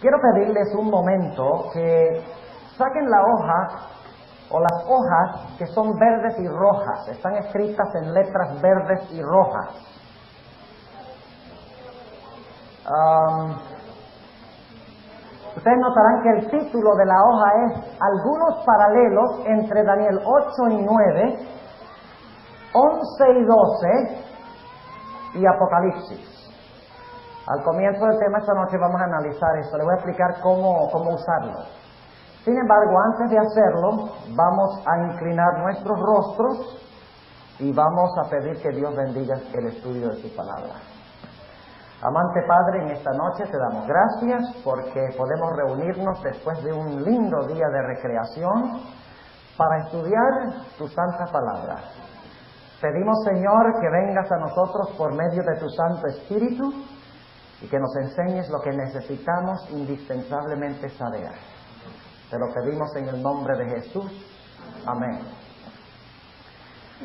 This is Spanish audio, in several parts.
Quiero pedirles un momento que saquen la hoja o las hojas que son verdes y rojas. Están escritas en letras verdes y rojas. Ustedes notarán que el título de la hoja es Algunos paralelos entre Daniel 8 y 9, 11 y 12 y Apocalipsis. Al comienzo del tema esta noche vamos a analizar esto. Les voy a explicar cómo usarlo. Sin embargo, antes de hacerlo, vamos a inclinar nuestros rostros y vamos a pedir que Dios bendiga el estudio de su palabra. Amante Padre, en esta noche te damos gracias porque podemos reunirnos después de un lindo día de recreación para estudiar tu santa palabra. Pedimos, Señor, que vengas a nosotros por medio de tu Santo Espíritu y que nos enseñes lo que necesitamos indispensablemente saber. Te lo pedimos en el nombre de Jesús. Amén.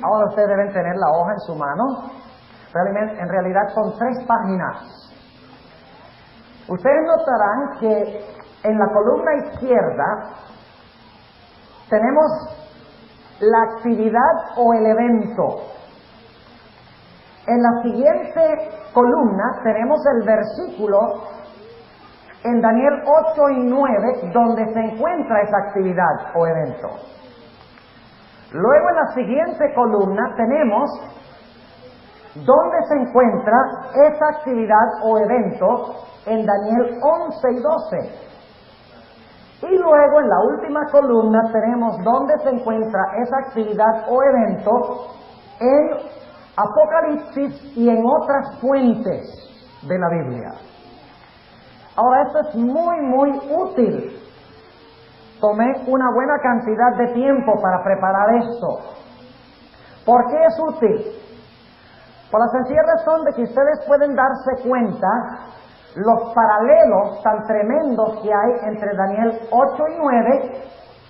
Ahora ustedes deben tener la hoja en su mano. En realidad son 3 páginas. Ustedes notarán que en la columna izquierda tenemos la actividad o el evento. En la siguiente columna tenemos el versículo en Daniel 8 y 9 donde se encuentra esa actividad o evento. Luego en la siguiente columna tenemos donde se encuentra esa actividad o evento en Daniel 11 y 12. Y luego en la última columna tenemos donde se encuentra esa actividad o evento en Apocalipsis y en otras fuentes de la Biblia. Ahora, esto es muy útil. Tomé una buena cantidad de tiempo para preparar esto. ¿Por qué es útil? Por la sencilla razón de que ustedes pueden darse cuenta los paralelos tan tremendos que hay entre Daniel 8 y 9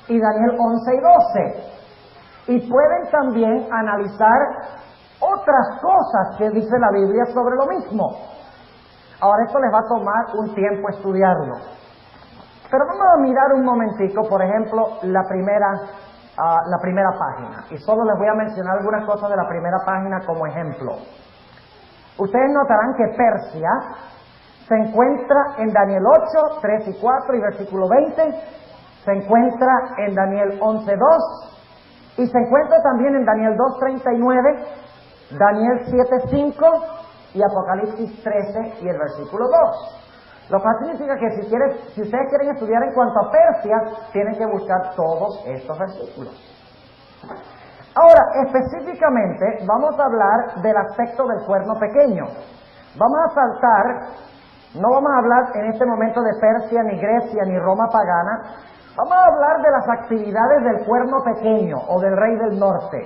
y Daniel 11 y 12. Y pueden también analizar otras cosas que dice la Biblia sobre lo mismo. Ahora, esto les va a tomar un tiempo estudiarlo. Pero vamos a mirar un momentico, por ejemplo, la primera página. Y solo les voy a mencionar algunas cosas de la primera página como ejemplo. Ustedes notarán que Persia se encuentra en Daniel 8, 3 y 4 y versículo 20. Se encuentra en Daniel 11, 2. Y se encuentra también en Daniel 2, 39. Daniel 7:5 y Apocalipsis 13 y el versículo 2. Lo cual significa que si ustedes quieren estudiar en cuanto a Persia, tienen que buscar todos estos versículos. Ahora, específicamente, vamos a hablar del aspecto del cuerno pequeño. Vamos a saltar, no vamos a hablar en este momento de Persia, ni Grecia, ni Roma pagana. Vamos a hablar de las actividades del cuerno pequeño o del rey del norte.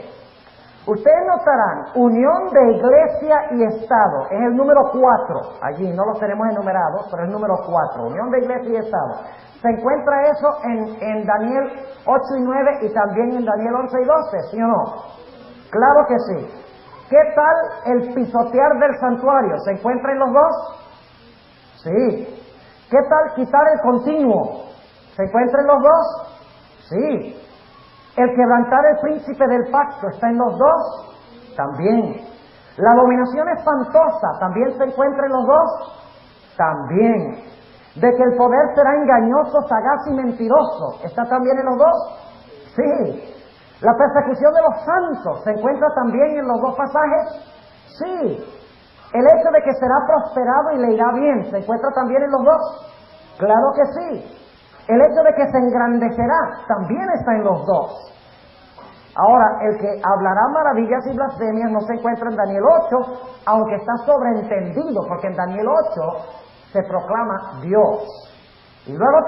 Ustedes notarán, unión de iglesia y Estado, es el número 4, allí no los tenemos enumerados, pero es el número 4, unión de iglesia y Estado. Se encuentra eso en Daniel 8 y 9 y también en Daniel 11 y 12, ¿sí o no? Claro que sí. ¿Qué tal el pisotear del santuario? ¿Se encuentra en los dos? Sí. ¿Qué tal quitar el continuo? ¿Se encuentra en los dos? Sí. ¿El quebrantar el príncipe del pacto está en los dos? También. ¿La abominación espantosa también se encuentra en los dos? También. ¿De que el poder será engañoso, sagaz y mentiroso está también en los dos? Sí. ¿La persecución de los santos se encuentra también en los dos pasajes? Sí. ¿El hecho de que será prosperado y le irá bien se encuentra también en los dos? Claro que sí. El hecho de que se engrandecerá también está en los dos. Ahora, el que hablará maravillas y blasfemias no se encuentra en Daniel 8, aunque está sobreentendido, porque en Daniel 8 se proclama Dios. Y luego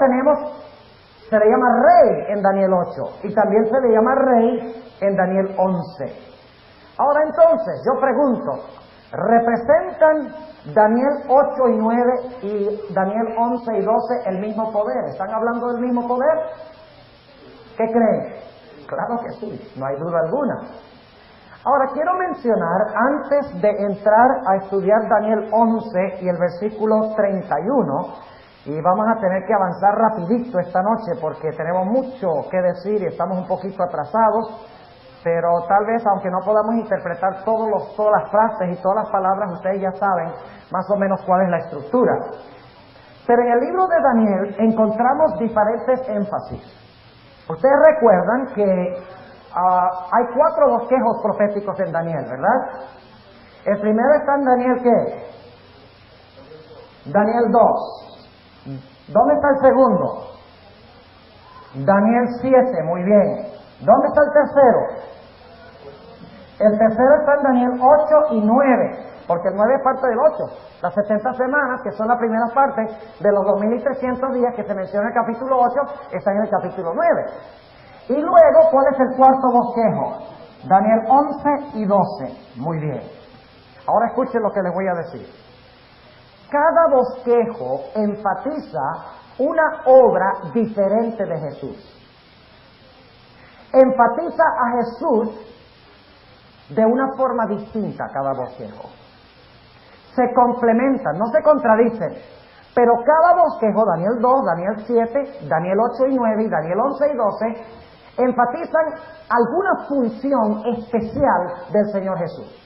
se le llama rey en Daniel 8, y también se le llama rey en Daniel 11. Ahora entonces, yo pregunto, ¿representan Daniel 8 y 9 y Daniel 11 y 12 el mismo poder? ¿Están hablando del mismo poder? ¿Qué creen? Claro que sí, no hay duda alguna. Ahora quiero mencionar, antes de entrar a estudiar Daniel 11 y el versículo 31, Y vamos a tener que avanzar rapidito esta noche porque tenemos mucho que decir y estamos un poquito atrasados, pero tal vez aunque no podamos interpretar todas las frases y todas las palabras, ustedes ya saben más o menos cuál es la estructura. Pero en el libro de Daniel encontramos diferentes énfasis. Ustedes recuerdan que hay 4 bosquejos proféticos en Daniel, ¿verdad? El primero está en Daniel, ¿qué? Daniel 2. ¿Dónde está el segundo? Daniel 7, muy bien. ¿Dónde está el tercero? El tercero está en Daniel 8 y 9, porque el 9 es parte del 8. Las 70 semanas, que son la primera parte de los 2300 días que se menciona en el capítulo 8, están en el capítulo 9. Y luego, ¿cuál es el cuarto bosquejo? Daniel 11 y 12. Muy bien. Ahora escuchen lo que les voy a decir. Cada bosquejo enfatiza una obra diferente de Jesús. Enfatiza a Jesús de una forma distinta cada bosquejo. Se complementan, no se contradicen, pero cada bosquejo, Daniel 2, Daniel 7, Daniel 8 y 9 y Daniel 11 y 12, enfatizan alguna función especial del Señor Jesús.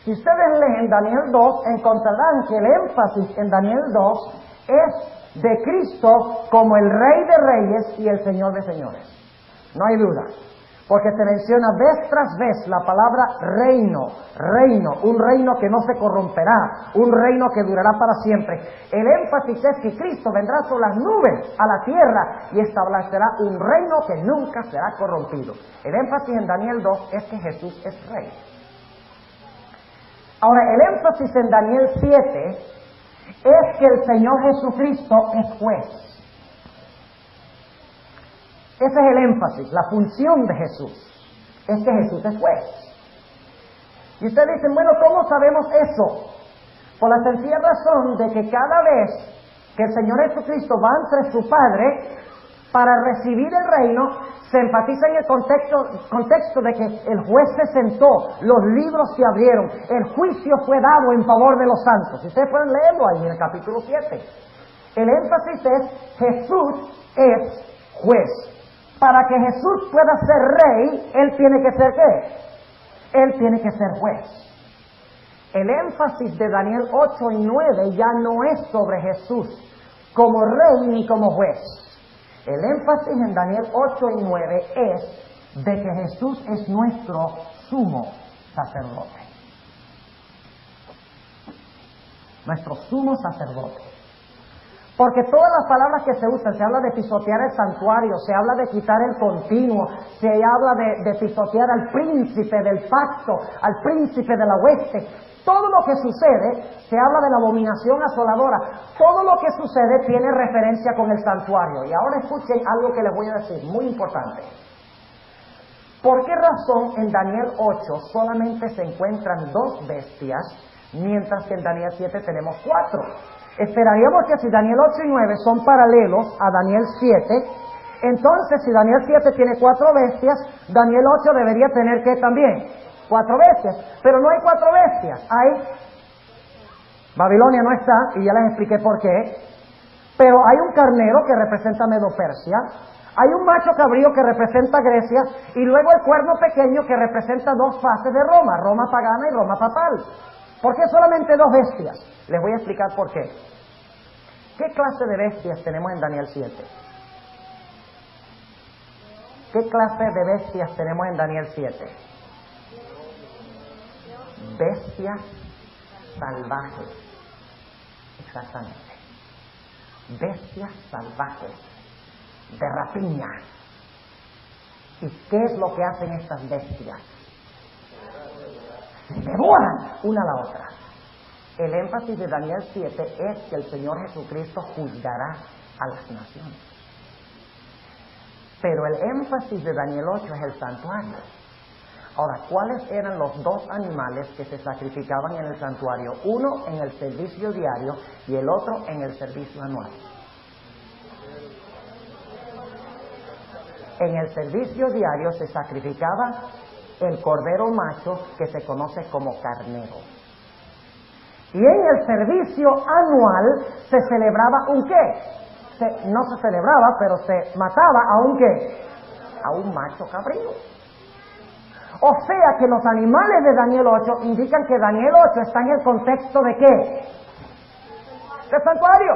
Si ustedes leen Daniel 2, encontrarán que el énfasis en Daniel 2 es de Cristo como el Rey de Reyes y el Señor de Señores. No hay duda, porque se menciona vez tras vez la palabra reino, un reino que no se corromperá, un reino que durará para siempre. El énfasis es que Cristo vendrá sobre las nubes a la tierra y establecerá un reino que nunca será corrompido. El énfasis en Daniel 2 es que Jesús es Rey. Ahora, el énfasis en Daniel 7 es que el Señor Jesucristo es juez. Ese es el énfasis, la función de Jesús, es que Jesús es juez. Y ustedes dicen, bueno, ¿cómo sabemos eso? Por la sencilla razón de que cada vez que el Señor Jesucristo va ante su Padre para recibir el reino, se enfatiza en el contexto de que el juez se sentó, los libros se abrieron, el juicio fue dado en favor de los santos. Ustedes pueden leerlo ahí en el capítulo 7. El énfasis es, Jesús es juez. Para que Jesús pueda ser rey, Él tiene que ser ¿qué? Él tiene que ser juez. El énfasis de Daniel 8 y 9 ya no es sobre Jesús como rey ni como juez. El énfasis en Daniel 8 y 9 es de que Jesús es nuestro sumo sacerdote. Nuestro sumo sacerdote. Porque todas las palabras que se usan, se habla de pisotear el santuario, se habla de quitar el continuo, se habla de pisotear al príncipe del pacto, al príncipe de la hueste. Todo lo que sucede, se habla de la abominación asoladora. Todo lo que sucede tiene referencia con el santuario. Y ahora escuchen algo que les voy a decir, muy importante. ¿Por qué razón en Daniel 8 solamente se encuentran 2 bestias, mientras que en Daniel 7 tenemos 4? Esperaríamos que si Daniel 8 y 9 son paralelos a Daniel 7, entonces si Daniel 7 tiene 4 bestias, Daniel 8 debería tener ¿qué también? 4 bestias. Pero no hay 4 bestias. Babilonia no está, y ya les expliqué por qué. Pero hay un carnero que representa Medo-Persia, hay un macho cabrío que representa Grecia, y luego el cuerno pequeño que representa 2 fases de Roma, Roma pagana y Roma papal. ¿Por qué solamente 2 bestias? Les voy a explicar por qué. ¿Qué clase de bestias tenemos en Daniel 7? ¿Qué clase de bestias tenemos en Daniel 7? Bestias salvajes. Exactamente. Bestias salvajes. De rapiña. ¿Y qué es lo que hacen estas bestias? Se devoran una a la otra. El énfasis de Daniel 7 es que el Señor Jesucristo juzgará a las naciones. Pero el énfasis de Daniel 8 es el santuario. Ahora, ¿cuáles eran los 2 animales que se sacrificaban en el santuario? Uno en el servicio diario y el otro en el servicio anual. En el servicio diario se sacrificaba el cordero macho que se conoce como carnero. Y en el servicio anual se celebraba un qué. No se celebraba, pero se mataba a un qué. A un macho cabrío. O sea que los animales de Daniel 8 indican que Daniel 8 está en el contexto de qué. De santuario.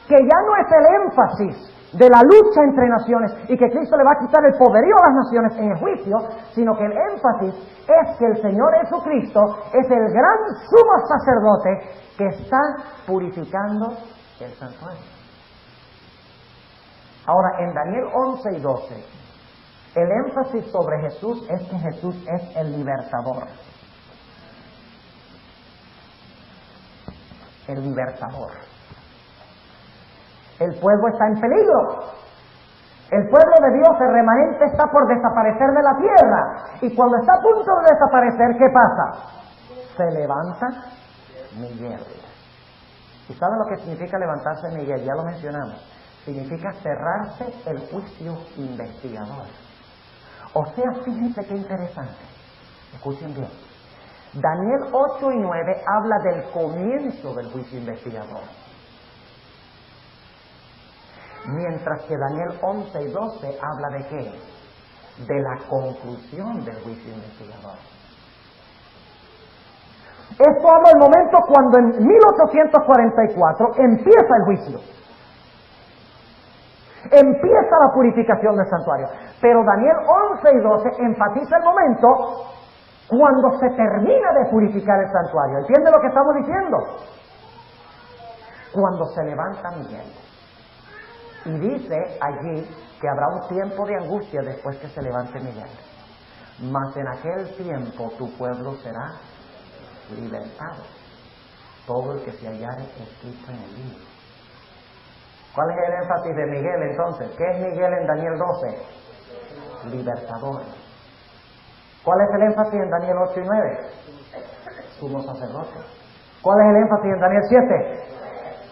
Que ya no es el énfasis de la lucha entre naciones y que Cristo le va a quitar el poderío a las naciones en el juicio, sino que el énfasis es que el Señor Jesucristo es el gran sumo sacerdote que está purificando el santuario. Ahora, en Daniel 11 y 12, el énfasis sobre Jesús es que Jesús es el libertador. El libertador. El pueblo está en peligro. El pueblo de Dios, el remanente, está por desaparecer de la tierra. Y cuando está a punto de desaparecer, ¿qué pasa? Se levanta Miguel. ¿Y saben lo que significa levantarse Miguel? Ya lo mencionamos. Significa cerrarse el juicio investigador. O sea, fíjense qué interesante. Escuchen bien. Daniel 8 y 9 habla del comienzo del juicio investigador. Mientras que Daniel 11 y 12 habla de qué? De la conclusión del juicio investigador. Esto habla del momento cuando en 1844 empieza el juicio. Empieza la purificación del santuario. Pero Daniel 11 y 12 enfatiza el momento cuando se termina de purificar el santuario. ¿Entiende lo que estamos diciendo? Cuando se levanta Miguel. Y dice allí que habrá un tiempo de angustia después que se levante Miguel. Mas en aquel tiempo tu pueblo será libertado. Todo el que se hallare escrito en el libro. ¿Cuál es el énfasis de Miguel entonces? ¿Qué es Miguel en Daniel 12? Libertador. ¿Cuál es el énfasis en Daniel 8 y 9? Sumo sacerdote. ¿Cuál es el énfasis en Daniel 7?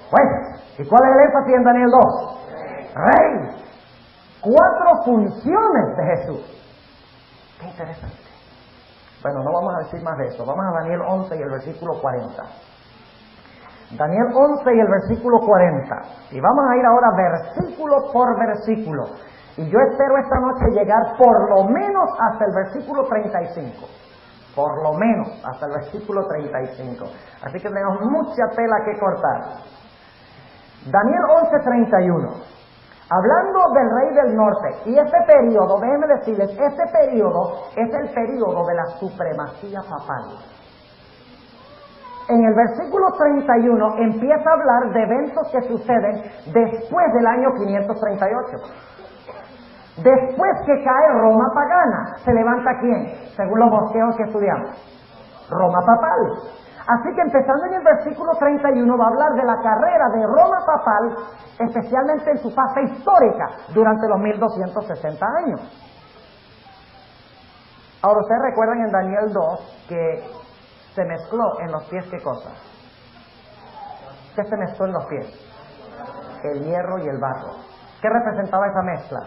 Juez. ¿Y cuál es el énfasis en Daniel 2? Rey. 4 funciones de Jesús. Qué interesante. Bueno, no vamos a decir más de eso. Vamos a Daniel 11 y el versículo 40. Daniel 11 y el versículo 40. Y vamos a ir ahora versículo por versículo. Y yo espero esta noche llegar por lo menos hasta el versículo 35. Por lo menos hasta el versículo 35. Así que tenemos mucha tela que cortar. Daniel 11:31. Hablando del rey del norte. Y este periodo, déjenme decirles, este periodo es el periodo de la supremacía papal. En el versículo 31 empieza a hablar de eventos que suceden después del año 538. Después que cae Roma pagana, ¿se levanta quién? Según los bosquejos que estudiamos. Roma papal. Así que empezando en el versículo 31 va a hablar de la carrera de Roma papal, especialmente en su fase histórica, durante los 1260 años. Ahora, ustedes recuerdan en Daniel 2 que se mezcló en los pies, ¿qué cosa? ¿Qué se mezcló en los pies? El hierro y el barro. ¿Qué representaba esa mezcla?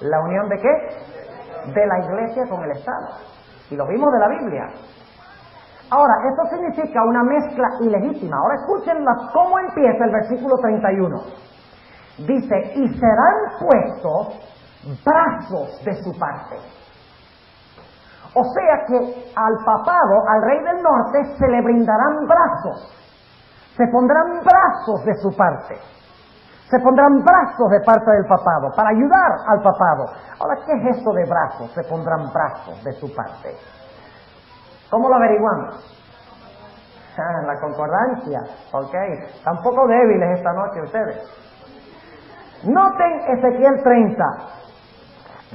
¿La unión de qué? De la iglesia con el Estado. Y lo vimos de la Biblia. Ahora, esto significa una mezcla ilegítima. Ahora escuchen cómo empieza el versículo 31. Dice, y serán puestos brazos de su parte. O sea que al papado, al rey del norte, se le brindarán brazos. Se pondrán brazos de su parte. Se pondrán brazos de parte del papado para ayudar al papado. Ahora, ¿qué es eso de brazos? Se pondrán brazos de su parte. ¿Cómo lo averiguamos? La concordancia. Ok. Están un poco débiles esta noche ustedes. Noten Ezequiel 30.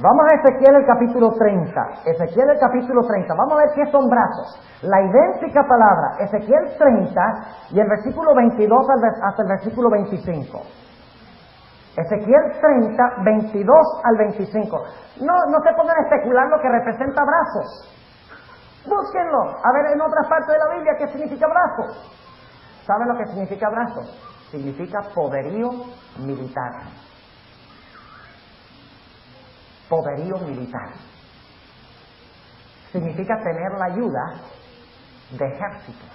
Vamos a Ezequiel el capítulo 30. Ezequiel el capítulo 30. Vamos a ver qué son brazos. La idéntica palabra. Ezequiel 30 y el versículo 22 hasta el versículo 25. Ezequiel 30, 22 al 25. No se pongan a especular lo que representa brazos. Búsquenlo. A ver en otras partes de la Biblia qué significa brazos. ¿Saben lo que significa brazos? Significa poderío militar. Poderío militar. Significa tener la ayuda de ejércitos.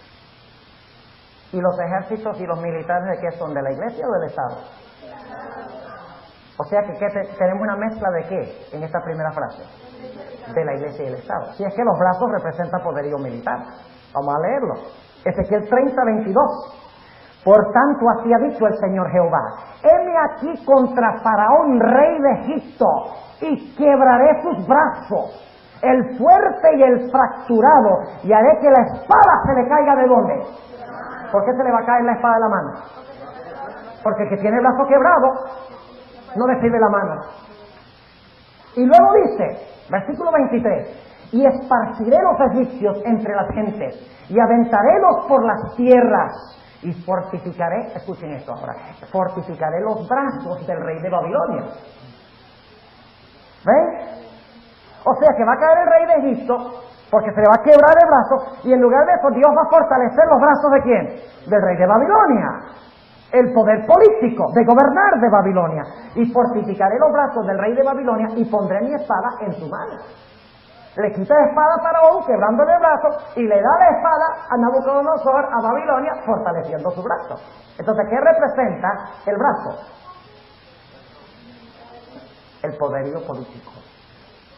¿Y los ejércitos y los militares de qué son? ¿De la iglesia o del Estado? O sea que tenemos una mezcla de qué en esta primera frase. De la iglesia y el Estado. Si es que los brazos representan poderío militar. Vamos a leerlo. Ezequiel 30:22. Por tanto así ha dicho el Señor Jehová: heme aquí contra Faraón, rey de Egipto, y quebraré sus brazos, el fuerte y el fracturado, y haré que la espada se le caiga ¿de dónde? ¿Por qué se le va a caer la espada de la mano? Porque el que tiene el brazo quebrado no le sirve la mano. Y luego dice, versículo 23: y esparciré los egipcios entre las gentes, y aventarélos por las tierras, y fortificaré, escuchen esto ahora, fortificaré los brazos del rey de Babilonia. ¿Ven? O sea que va a caer el rey de Egipto, porque se le va a quebrar el brazo, y en lugar de eso Dios va a fortalecer los brazos ¿de quién? Del rey de Babilonia. El poder político de gobernar de Babilonia. Y fortificaré los brazos del rey de Babilonia y pondré mi espada en su mano. Le quita la espada a Faraón, quebrándole el brazo, y le da la espada a Nabucodonosor, a Babilonia, fortaleciendo su brazo. Entonces, ¿qué representa el brazo? El poderío político.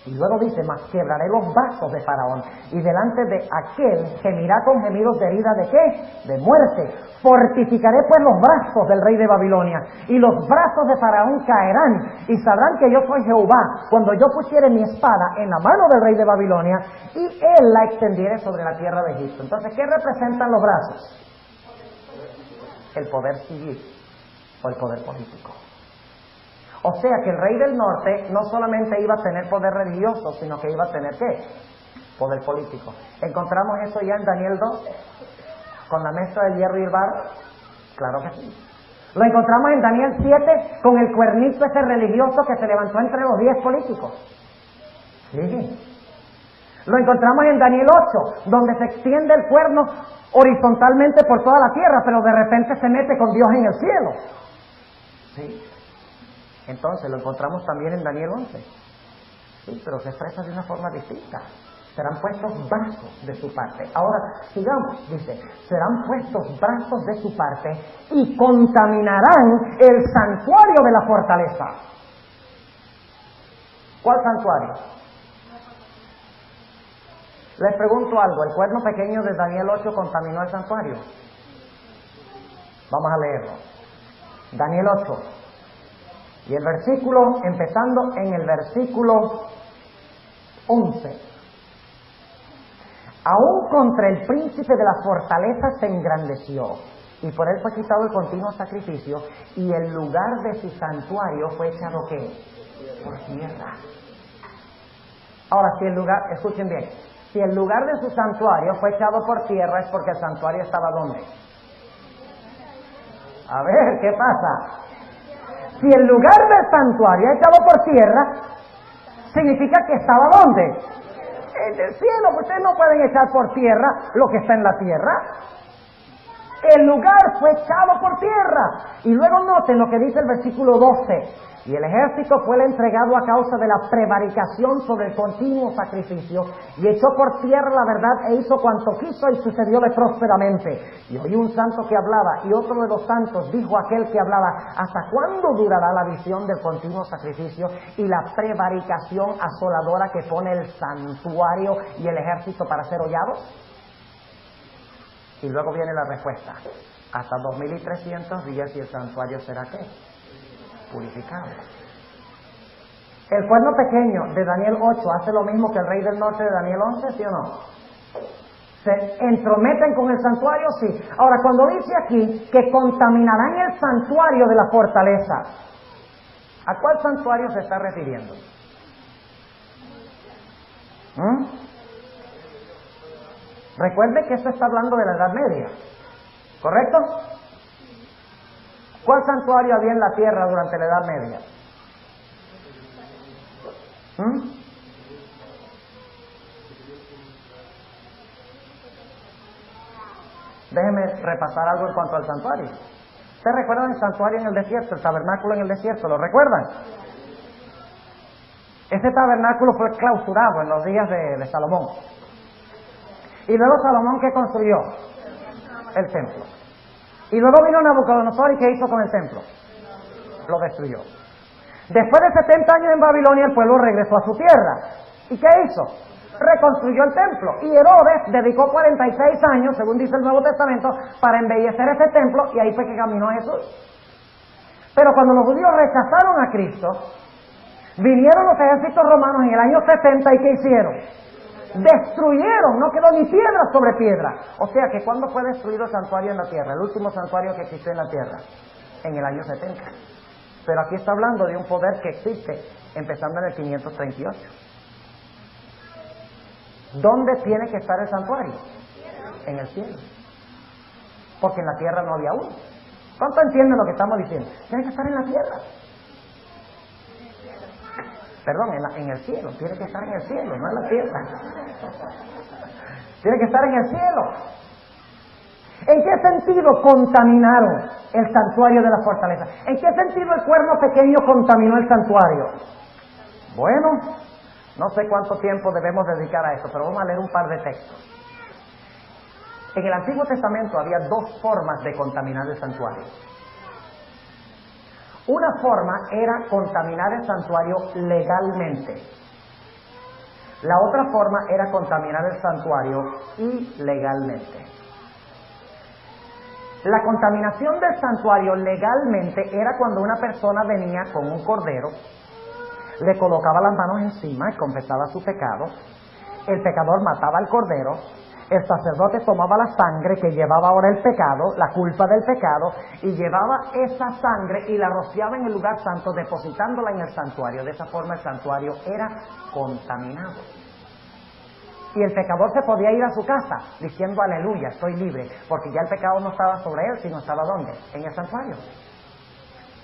Y luego dice, mas quebraré los brazos de Faraón, y delante de aquel gemirá con gemidos de herida ¿de qué? De muerte. Fortificaré pues los brazos del rey de Babilonia, y los brazos de Faraón caerán, y sabrán que yo soy Jehová, cuando yo pusiere mi espada en la mano del rey de Babilonia, y él la extendiere sobre la tierra de Egipto. Entonces, ¿qué representan los brazos? El poder civil, o el poder político. O sea que el rey del norte no solamente iba a tener poder religioso, sino que iba a tener ¿qué? Poder político. ¿Encontramos eso ya en Daniel 2? ¿Con la mezcla del hierro y el barro? Claro que sí. Lo encontramos en Daniel 7 con el cuernito ese religioso que se levantó entre los 10 políticos. Sí. Lo encontramos en Daniel 8, donde se extiende el cuerno horizontalmente por toda la tierra, pero de repente se mete con Dios en el cielo. Sí. Entonces lo encontramos también en Daniel 11. Sí, pero se expresa de una forma distinta. Serán puestos brazos de su parte. Ahora, sigamos, dice, serán puestos brazos de su parte y contaminarán el santuario de la fortaleza. ¿Cuál santuario? Les pregunto algo, ¿el cuerno pequeño de Daniel 8 contaminó el santuario? Vamos a leerlo. Daniel 8. Y el versículo, empezando en el versículo 11. Aún contra el príncipe de la fortaleza se engrandeció, y por él fue quitado el continuo sacrificio, y el lugar de su santuario fue echado ¿qué? Por tierra. Ahora, si el lugar, escuchen bien, si el lugar de su santuario fue echado por tierra, es porque el santuario estaba ¿dónde? A ver, ¿qué pasa? Si el lugar del santuario es echado por tierra, significa que estaba ¿dónde? En el cielo. Ustedes no pueden echar por tierra lo que está en la tierra. El lugar fue echado por tierra. Y luego noten lo que dice el versículo 12. Y el ejército fue entregado a causa de la prevaricación sobre el continuo sacrificio, y echó por tierra la verdad e hizo cuanto quiso, y sucedióle prósperamente. Y oí un santo que hablaba, y otro de los santos dijo a aquel que hablaba: ¿hasta cuándo durará la visión del continuo sacrificio y la prevaricación asoladora que pone el santuario y el ejército para ser hollados? Y luego viene la respuesta: hasta 2300 días, y el santuario será ¿qué? Purificado. El cuerno pequeño de Daniel 8 hace lo mismo que el rey del norte de Daniel 11, ¿sí o no? ¿Se entrometen con el santuario? Sí. Ahora, cuando dice aquí que contaminarán el santuario de la fortaleza, ¿a cuál santuario se está refiriendo? Recuerde que esto está hablando de la Edad Media, ¿correcto? ¿Cuál santuario había en la tierra durante la Edad Media? Déjenme repasar algo en cuanto al santuario. ¿Ustedes recuerdan el santuario en el desierto, el tabernáculo en el desierto? ¿Lo recuerdan? Ese tabernáculo fue clausurado en los días de Salomón. Y luego Salomón, ¿qué construyó? El templo. Y luego vino Nabucodonosor, ¿y qué hizo con el templo? Lo destruyó. Después de 70 años en Babilonia, el pueblo regresó a su tierra. ¿Y qué hizo? Reconstruyó el templo. Y Herodes dedicó 46 años, según dice el Nuevo Testamento, para embellecer ese templo, y ahí fue que caminó Jesús. Pero cuando los judíos rechazaron a Cristo, vinieron los ejércitos romanos en el año 70, ¿y qué hicieron? Destruyeron, no quedó ni piedra sobre piedra. O sea que ¿cuándo fue destruido el santuario en la tierra? El último santuario que existió en la tierra, en el año 70. Pero aquí está hablando de un poder que existe empezando en el 538. ¿Dónde tiene que estar el santuario? En el cielo. Porque en la tierra no había uno. ¿Cuánto entienden lo que estamos diciendo? Tiene que estar en la tierra. Perdón, en el cielo. Tiene que estar en el cielo, no en la tierra. Tiene que estar en el cielo. ¿En qué sentido contaminaron el santuario de la fortaleza? ¿En qué sentido el cuerno pequeño contaminó el santuario? Bueno, no sé cuánto tiempo debemos dedicar a esto, pero vamos a leer un par de textos. En el Antiguo Testamento había dos formas de contaminar el santuario. Una forma era contaminar el santuario legalmente. La otra forma era contaminar el santuario ilegalmente. La contaminación del santuario legalmente era cuando una persona venía con un cordero, le colocaba las manos encima y confesaba su pecado, el pecador mataba al cordero, el sacerdote tomaba la sangre que llevaba ahora el pecado, la culpa del pecado, y llevaba esa sangre y la rociaba en el lugar santo, depositándola en el santuario. De esa forma el santuario era contaminado. Y el pecador se podía ir a su casa diciendo aleluya, estoy libre, porque ya el pecado no estaba sobre él, sino estaba ¿dónde? En el santuario.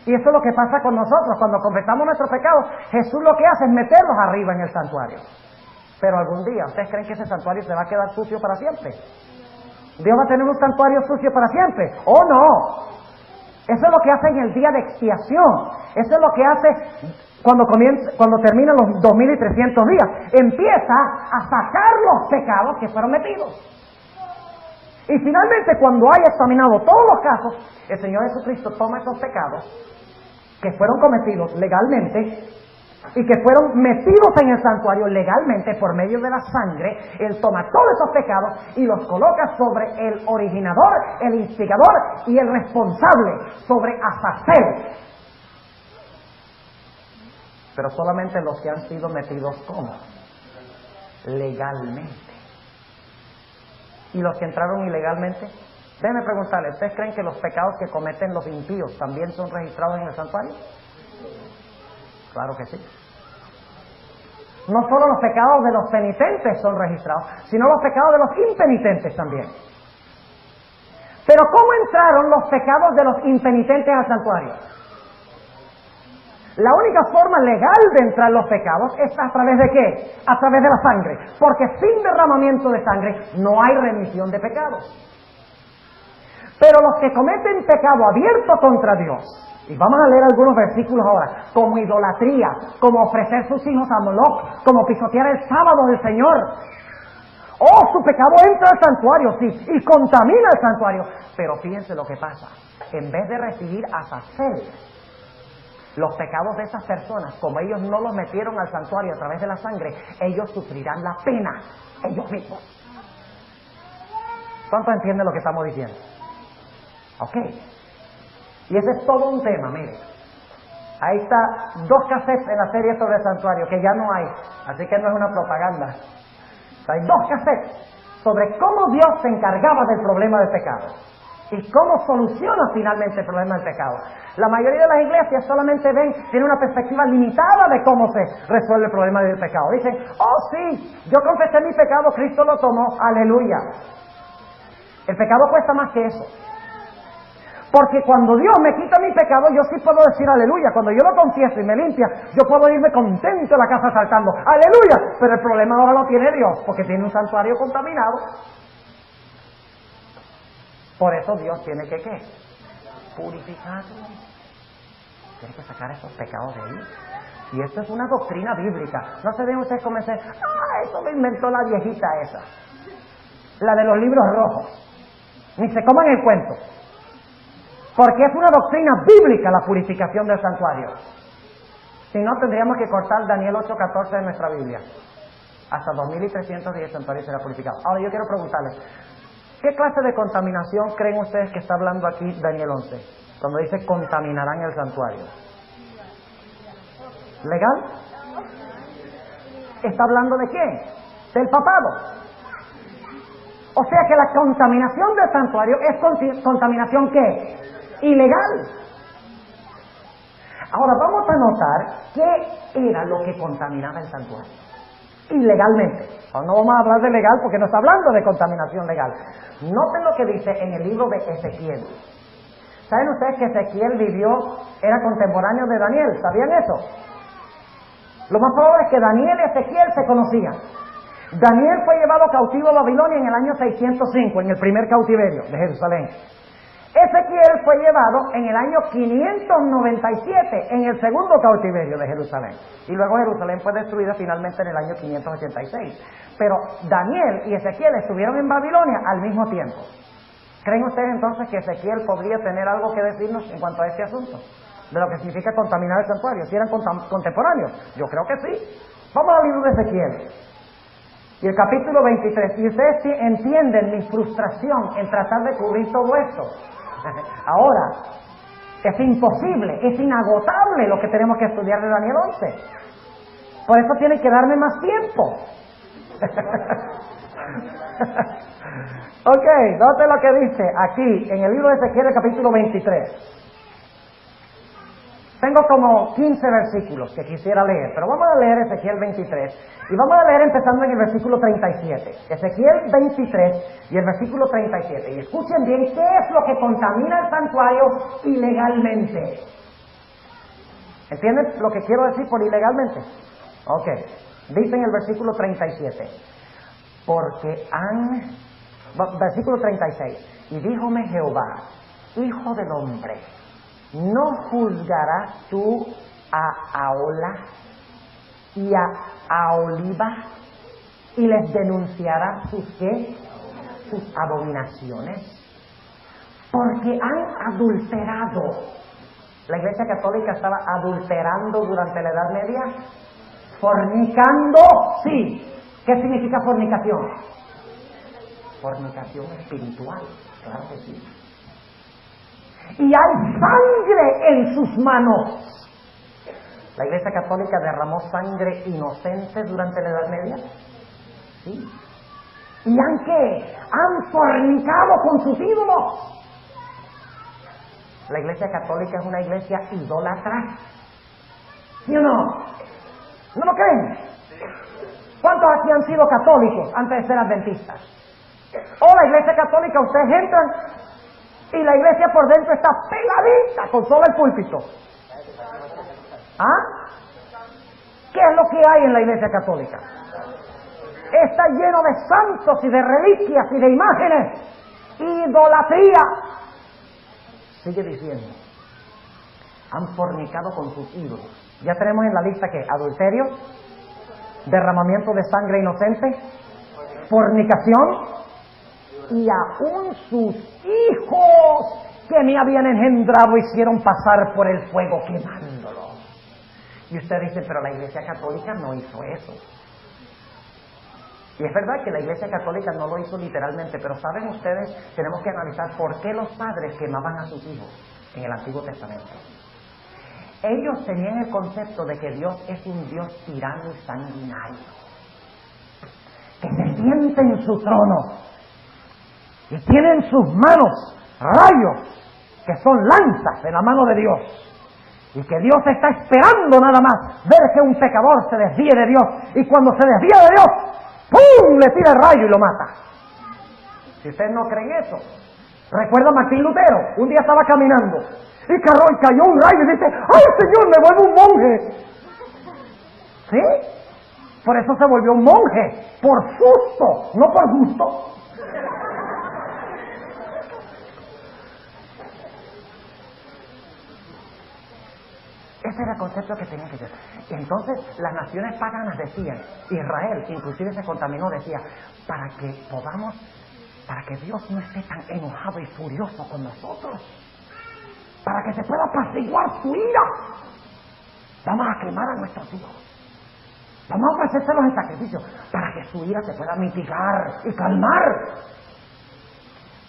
Y eso es lo que pasa con nosotros, cuando confesamos nuestros pecados, Jesús lo que hace es meterlos arriba en el santuario. Pero algún día, ¿ustedes creen que ese santuario se va a quedar sucio para siempre? ¿Dios va a tener un santuario sucio para siempre? ¡Oh, no! Eso es lo que hace en el día de expiación. Eso es lo que hace cuando terminan los 2300 días. Empieza a sacar los pecados que fueron metidos. Y finalmente, cuando haya examinado todos los casos, el Señor Jesucristo toma esos pecados que fueron cometidos legalmente y que fueron metidos en el santuario legalmente por medio de la sangre. Él toma todos esos pecados y los coloca sobre el originador, el instigador y el responsable, sobre Azazel. Pero solamente los que han sido metidos como legalmente. ¿Y los que entraron ilegalmente? Déjenme preguntarles, ¿ustedes creen que los pecados que cometen los impíos también son registrados en el santuario? Claro que sí. No solo los pecados de los penitentes son registrados, sino los pecados de los impenitentes también. Pero ¿cómo entraron los pecados de los impenitentes al santuario? La única forma legal de entrar los pecados es a través de ¿qué? A través de la sangre. Porque sin derramamiento de sangre no hay remisión de pecados. Pero los que cometen pecado abierto contra Dios, y vamos a leer algunos versículos ahora, como idolatría, como ofrecer sus hijos a Moloch, como pisotear el sábado del Señor. Oh, su pecado entra al santuario, sí, y contamina el santuario. Pero fíjense lo que pasa. En vez de recibir Azazel, los pecados de esas personas, como ellos no los metieron al santuario a través de la sangre, ellos sufrirán la pena, ellos mismos. ¿Cuántos entienden lo que estamos diciendo? Ok. Y ese es todo un tema, mire. Ahí está 2 cassettes en la serie sobre el santuario, que ya no hay, así que no es una propaganda. Hay 2 cassettes sobre cómo Dios se encargaba del problema del pecado y cómo soluciona finalmente el problema del pecado. La mayoría de las iglesias solamente tienen una perspectiva limitada de cómo se resuelve el problema del pecado. Dicen, oh sí, yo confesé mi pecado, Cristo lo tomó, aleluya. El pecado cuesta más que eso. Porque cuando Dios me quita mi pecado, yo sí puedo decir aleluya. Cuando yo lo confieso y me limpia, yo puedo irme contento a la casa saltando, aleluya. Pero el problema ahora lo tiene Dios, porque tiene un santuario contaminado. Por eso Dios tiene que ¿qué? Purificarlo. Tiene que sacar esos pecados de ahí. Y esto es una doctrina bíblica. No se den ustedes convencer, eso lo inventó la viejita esa. la de los libros rojos. Ni se coman el cuento. Porque es una doctrina bíblica la purificación del santuario. Si no, tendríamos que cortar Daniel 8:14 de nuestra Biblia. Hasta 2310 santuarios será purificado. Ahora yo quiero preguntarles, ¿qué clase de contaminación creen ustedes que está hablando aquí Daniel 11? Cuando dice contaminarán el santuario. ¿Legal? ¿Está hablando de quién? Del papado. O sea que la contaminación del santuario es contaminación ¿qué? Ilegal. Ahora vamos a notar qué era lo que contaminaba el santuario. Ilegalmente. Ahora no vamos a hablar de legal porque no está hablando de contaminación legal. Noten lo que dice en el libro de Ezequiel. ¿Saben ustedes que Ezequiel era contemporáneo de Daniel? ¿Sabían eso? Lo más probable es que Daniel y Ezequiel se conocían. Daniel fue llevado cautivo a Babilonia en el año 605, en el primer cautiverio de Jerusalén. Ezequiel fue llevado en el año 597, en el segundo cautiverio de Jerusalén. Y luego Jerusalén fue destruida finalmente en el año 586. Pero Daniel y Ezequiel estuvieron en Babilonia al mismo tiempo. ¿Creen ustedes entonces que Ezequiel podría tener algo que decirnos en cuanto a este asunto? De lo que significa contaminar el santuario. ¿Si eran contemporáneos? Yo creo que sí. Vamos al libro de Ezequiel. Y el capítulo 23. Y ustedes entienden mi frustración en tratar de cubrir todo esto. Ahora, es imposible, es inagotable lo que tenemos que estudiar de Daniel 11. Por eso tienen que darme más tiempo. Ok, note lo que dice aquí en el libro de Ezequiel, capítulo 23. Tengo como 15 versículos que quisiera leer, pero vamos a leer Ezequiel 23 y vamos a leer empezando en el versículo 37. Ezequiel 23 y el versículo 37. Y escuchen bien qué es lo que contamina el santuario ilegalmente. ¿Entienden lo que quiero decir por ilegalmente? Ok, dice en el versículo 37. Versículo 36. Y díjome Jehová, hijo del hombre, ¿no juzgarás tú a Ahola y a Aholiba y les denunciarás sus ¿qué? Sus abominaciones? Porque han adulterado. La Iglesia Católica estaba adulterando durante la Edad Media. Fornicando, sí. ¿Qué significa fornicación? Fornicación espiritual, claro que sí. Y hay sangre en sus manos. ¿La Iglesia Católica derramó sangre inocente durante la Edad Media? Sí. ¿Y han fornicado con sus ídolos? La Iglesia Católica es una iglesia idólatra. ¿Sí o no? ¿No lo creen? ¿Cuántos aquí han sido católicos antes de ser adventistas? La Iglesia Católica, ustedes entran y la iglesia por dentro está pegadita con solo el púlpito. ¿Ah? ¿Qué es lo que hay en la Iglesia Católica? Está lleno de santos y de reliquias y de imágenes. Idolatría. Sigue diciendo. Han fornicado con sus ídolos. Ya tenemos en la lista que adulterio, derramamiento de sangre inocente, fornicación, y aún sus hijos que me habían engendrado hicieron pasar por el fuego quemándolo. Y usted dice, pero la Iglesia Católica no hizo eso. Y es verdad que la Iglesia Católica no lo hizo literalmente, pero saben ustedes, tenemos que analizar por qué los padres quemaban a sus hijos en el Antiguo Testamento. Ellos tenían el concepto de que Dios es un Dios tirano y sanguinario, que se siente en su trono y tiene en sus manos rayos que son lanzas en la mano de Dios. Y que Dios está esperando nada más ver que un pecador se desvíe de Dios. Y cuando se desvía de Dios, ¡pum!, le tira el rayo y lo mata. Si ustedes no creen eso, recuerda a Martín Lutero. Un día estaba caminando y cayó un rayo y dice, ¡ay, Señor, me vuelvo un monje! ¿Sí? Por eso se volvió un monje. Por susto, no por gusto. Ese era el concepto que tenían que tener. Y entonces las naciones paganas decían, Israel inclusive se contaminó, decía, para que podamos para que Dios no esté tan enojado y furioso con nosotros, para que se pueda apaciguar su ira. Vamos a quemar a nuestros hijos, vamos a ofrecérselos en sacrificio, para que su ira se pueda mitigar y calmar.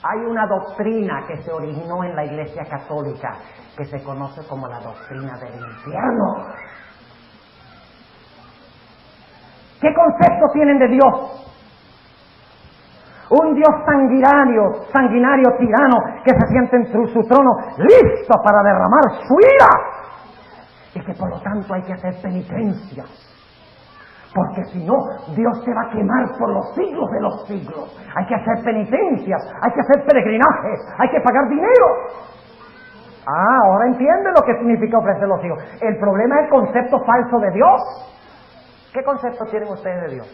Hay una doctrina que se originó en la Iglesia Católica que se conoce como la doctrina del infierno. ¿Qué concepto tienen de Dios? Un Dios sanguinario, tirano, que se siente en su trono listo para derramar su ira, y que por lo tanto hay que hacer penitencias, porque si no, Dios se va a quemar por los siglos de los siglos. Hay que hacer penitencias, hay que hacer peregrinajes, hay que pagar dinero. Ahora entienden lo que significa ofrecer los hijos. El problema es el concepto falso de Dios. ¿Qué concepto tienen ustedes de Dios?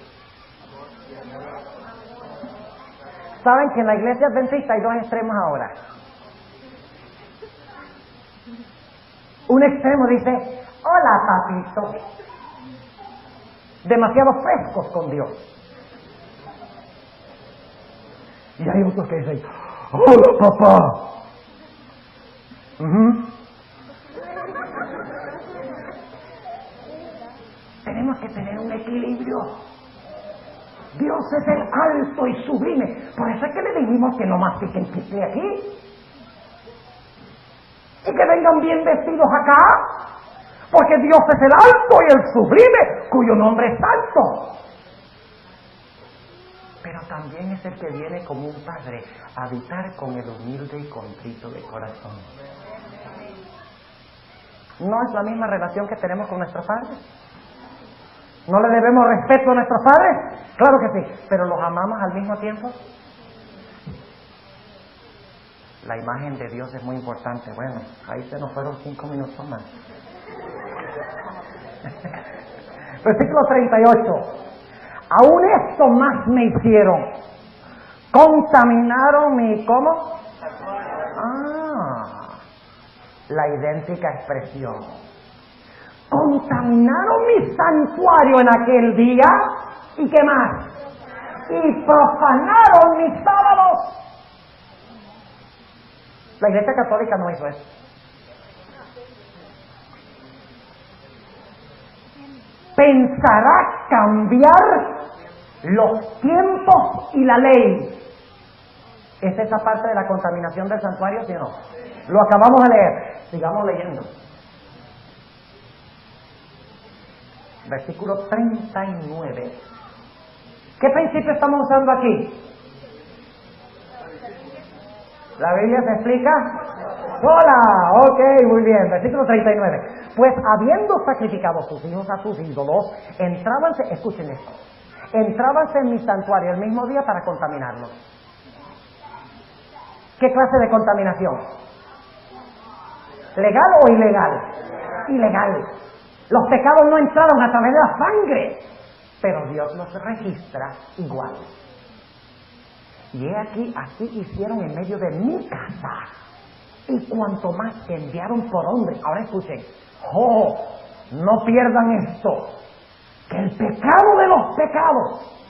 Saben que en la iglesia adventista hay dos extremos ahora. Un extremo dice: hola papito, demasiado frescos con Dios. Y hay otros que dicen: hola papá. Tenemos que tener un equilibrio. Dios es el alto y sublime. Por eso es que le dijimos que no mastiquen chicle aquí, y que vengan bien vestidos acá, porque Dios es el alto y el sublime, cuyo nombre es alto. Pero también es el que viene como un padre a habitar con el humilde y contrito de corazón. ¿No es la misma relación que tenemos con nuestros padres? ¿No le debemos respeto a nuestros padres? Claro que sí, pero ¿los amamos al mismo tiempo? La imagen de Dios es muy importante. Bueno, ahí se nos fueron 5 minutos más. Versículo 38. Aún esto más me hicieron. Contaminaron mi... ¿Cómo? La idéntica expresión. Contaminaron mi santuario en aquel día. ¿Y qué más? Y profanaron mis sábados. La Iglesia Católica no hizo eso. Pensará cambiar los tiempos y la ley. ¿Es esa parte de la contaminación del santuario, sí o no? Lo acabamos de leer. Sigamos leyendo. Versículo 39. ¿Qué principio estamos usando aquí? ¿La Biblia se explica? ¡Hola! Ok, muy bien. Versículo 39. Pues habiendo sacrificado sus hijos a sus ídolos, entrábanse, escuchen esto, entrábanse en mi santuario el mismo día para contaminarlos. ¿Qué clase de contaminación? ¿Legal o ilegal? Ilegal. Los pecados no entraron a través de la sangre, pero Dios los registra igual. Y he aquí, así hicieron en medio de mi casa, y cuanto más que enviaron por hombre. Ahora escuchen, no pierdan esto, que el pecado de los pecados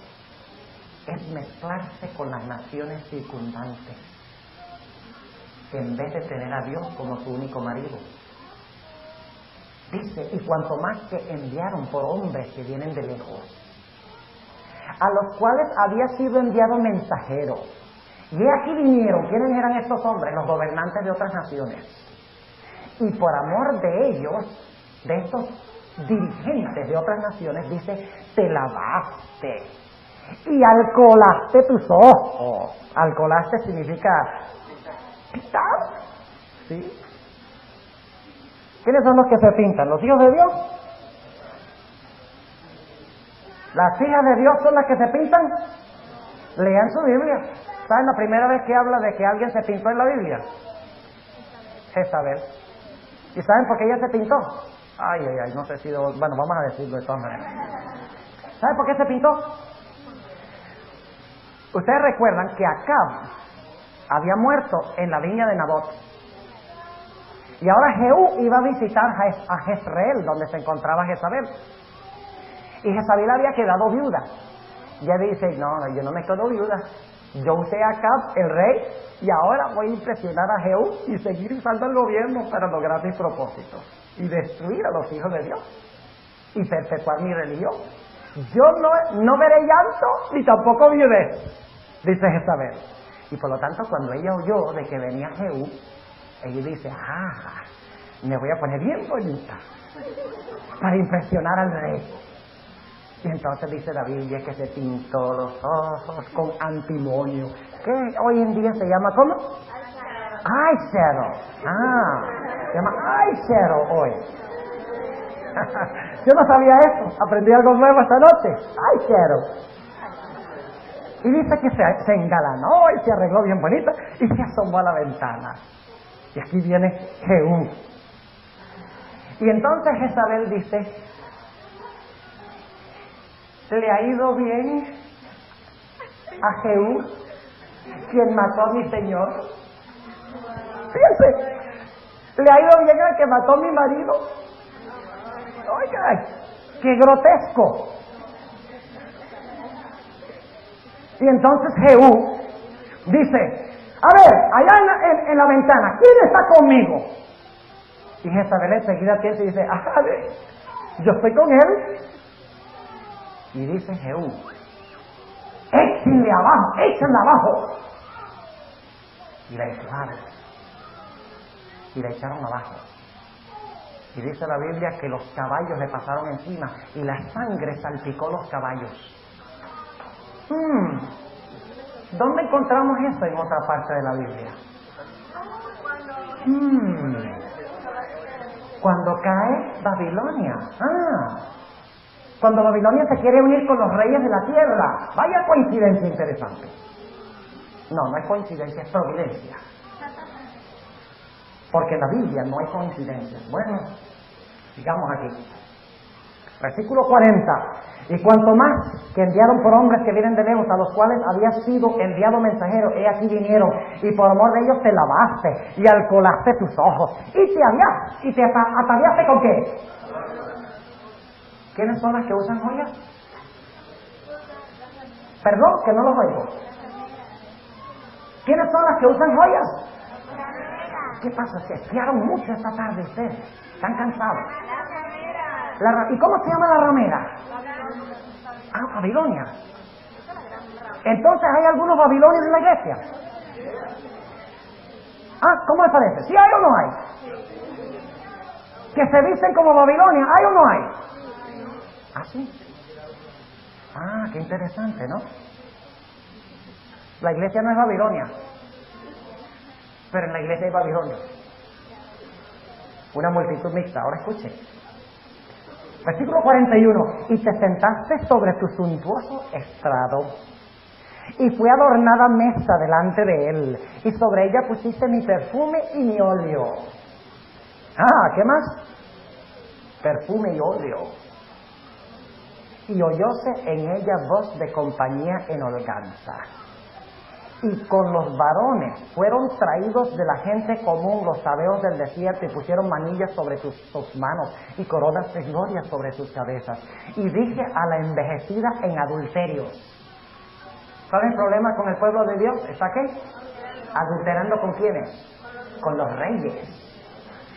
es mezclarse con las naciones circundantes, en vez de tener a Dios como su único marido. Dice, y cuanto más que enviaron por hombres que vienen de lejos, a los cuales había sido enviado mensajero. Y aquí vinieron. ¿Quiénes eran estos hombres? Los gobernantes de otras naciones. Y por amor de ellos, de estos dirigentes de otras naciones, dice, te lavaste y alcoholaste tus ojos. Alcoholaste significa pintar. ¿Sí? ¿Quiénes son los que se pintan? ¿Los hijos de Dios? ¿Las hijas de Dios son las que se pintan? Lean su Biblia. ¿Saben la primera vez que habla de que alguien se pintó en la Biblia? Jezabel. ¿Y saben por qué ella se pintó? Ay, no sé si... Bueno, vamos a decirlo de todas maneras. ¿Saben por qué se pintó? Ustedes recuerdan que Acab había muerto en la viña de Nabot. Y ahora Jehú iba a visitar a Jezreel, donde se encontraba Jezabel. Y Jezabel había quedado viuda. Ya dice, no, yo no me quedo viuda. Yo usé a Acab, el rey, y ahora voy a impresionar a Jehú y seguir usando el gobierno para lograr mis propósitos y destruir a los hijos de Dios y perpetuar mi religión. Yo no veré llanto ni tampoco viudez, dice Jezabel. Y por lo tanto, cuando ella oyó de que venía Jehú, ella dice, me voy a poner bien bonita para impresionar al rey. Y entonces dice la Biblia que se pintó los ojos con antimonio, que hoy en día se llama ¿cómo? Eyeshadow. Se llama eyeshadow hoy. Yo no sabía eso, aprendí algo nuevo esta noche. Eyeshadow. Y dice que se engalanó y se arregló bien bonita y se asomó a la ventana. Y aquí viene Jehú. Y entonces Jezabel dice, ¿le ha ido bien a Jehú, quien mató a mi señor? Fíjense, ¿le ha ido bien al que mató a mi marido? Oiga, qué grotesco. Y entonces Jehú dice, a ver, allá en la ventana, ¿quién está conmigo? Y Jezabel enseguida piensa y dice, yo estoy con él. Y dice Jehú, échenle abajo. Y la echaron. Y la echaron abajo. Y dice la Biblia que los caballos le pasaron encima y la sangre salpicó los caballos. ¿Dónde encontramos eso en otra parte de la Biblia? Cuando cae Babilonia. Cuando Babilonia se quiere unir con los reyes de la tierra. Vaya coincidencia interesante. No es coincidencia, es providencia. Porque en la Biblia no hay coincidencias. Bueno, sigamos aquí. Versículo 40. Y cuanto más que enviaron por hombres que vienen de lejos, a los cuales había sido enviado mensajero, he aquí vinieron, y por amor de ellos te lavaste, y alcoholaste tus ojos, y te ataviaste ¿con qué? ¿Quiénes son las que usan joyas? Perdón, que no los oigo. ¿Quiénes son las que usan joyas? ¿Qué pasa? Se esquiaron mucho esta tarde ustedes. Están cansados. ¿Y cómo se llama la ramera? Babilonia. Entonces, ¿hay algunos babilonios en la iglesia? ¿Cómo les parece? ¿Sí hay o no hay? ¿Que se visten como Babilonia? ¿Hay o no hay? ¿Sí? Qué interesante, ¿no? La iglesia no es Babilonia, pero en la iglesia hay Babilonia. Una multitud mixta. Ahora escuchen. Versículo 41. Y te sentaste sobre tu suntuoso estrado, y fue adornada mesa delante de él, y sobre ella pusiste mi perfume y mi óleo. ¿Qué más? Perfume y óleo. Y oyóse en ella voz de compañía en holganza. Y con los varones fueron traídos de la gente común los sabeos del desierto, y pusieron manillas sobre sus manos y coronas de gloria sobre sus cabezas. Y dije a la envejecida en adulterio. ¿Cuál es el problema con el pueblo de Dios? ¿Está qué? ¿Adulterando con quiénes? Con los reyes.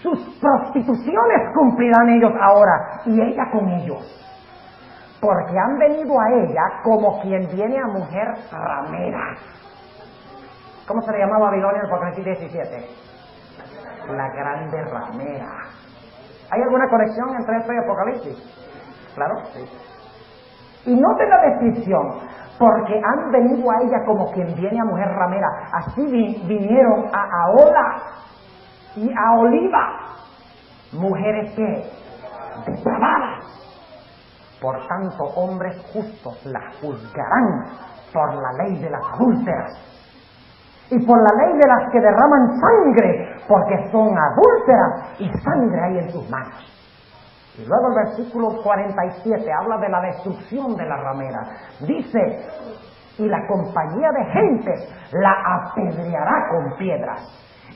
Sus prostituciones cumplirán ellos ahora, y ella con ellos. Porque han venido a ella como quien viene a mujer ramera. ¿Cómo se le llama Babilonia en Apocalipsis 17? La grande ramera. ¿Hay alguna conexión entre esto y Apocalipsis? Claro, sí. Y noten la descripción, porque han venido a ella como quien viene a mujer ramera. Así vinieron a Ahola y a Oliva, mujeres que depravadas. Por tanto, hombres justos las juzgarán por la ley de las adúlteras y por la ley de las que derraman sangre, porque son adúlteras y sangre hay en sus manos. Y luego el versículo 47 habla de la destrucción de la ramera. Dice, y la compañía de gentes la apedreará con piedras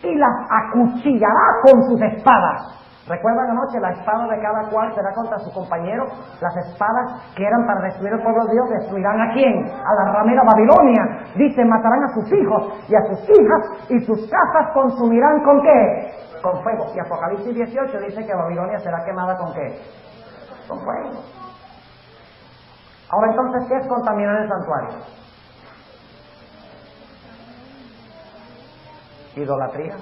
y las acuchillará con sus espadas. ¿Recuerdan anoche? La espada de cada cual será contra su compañero. Las espadas que eran para destruir el pueblo de Dios destruirán ¿a quién? A la ramera Babilonia. Dice, matarán a sus hijos y a sus hijas, y sus casas consumirán ¿con qué? Con fuego. Y Apocalipsis 18 dice que Babilonia será quemada ¿con qué? Con fuego. Ahora entonces, ¿qué es contaminar el santuario? Idolatría.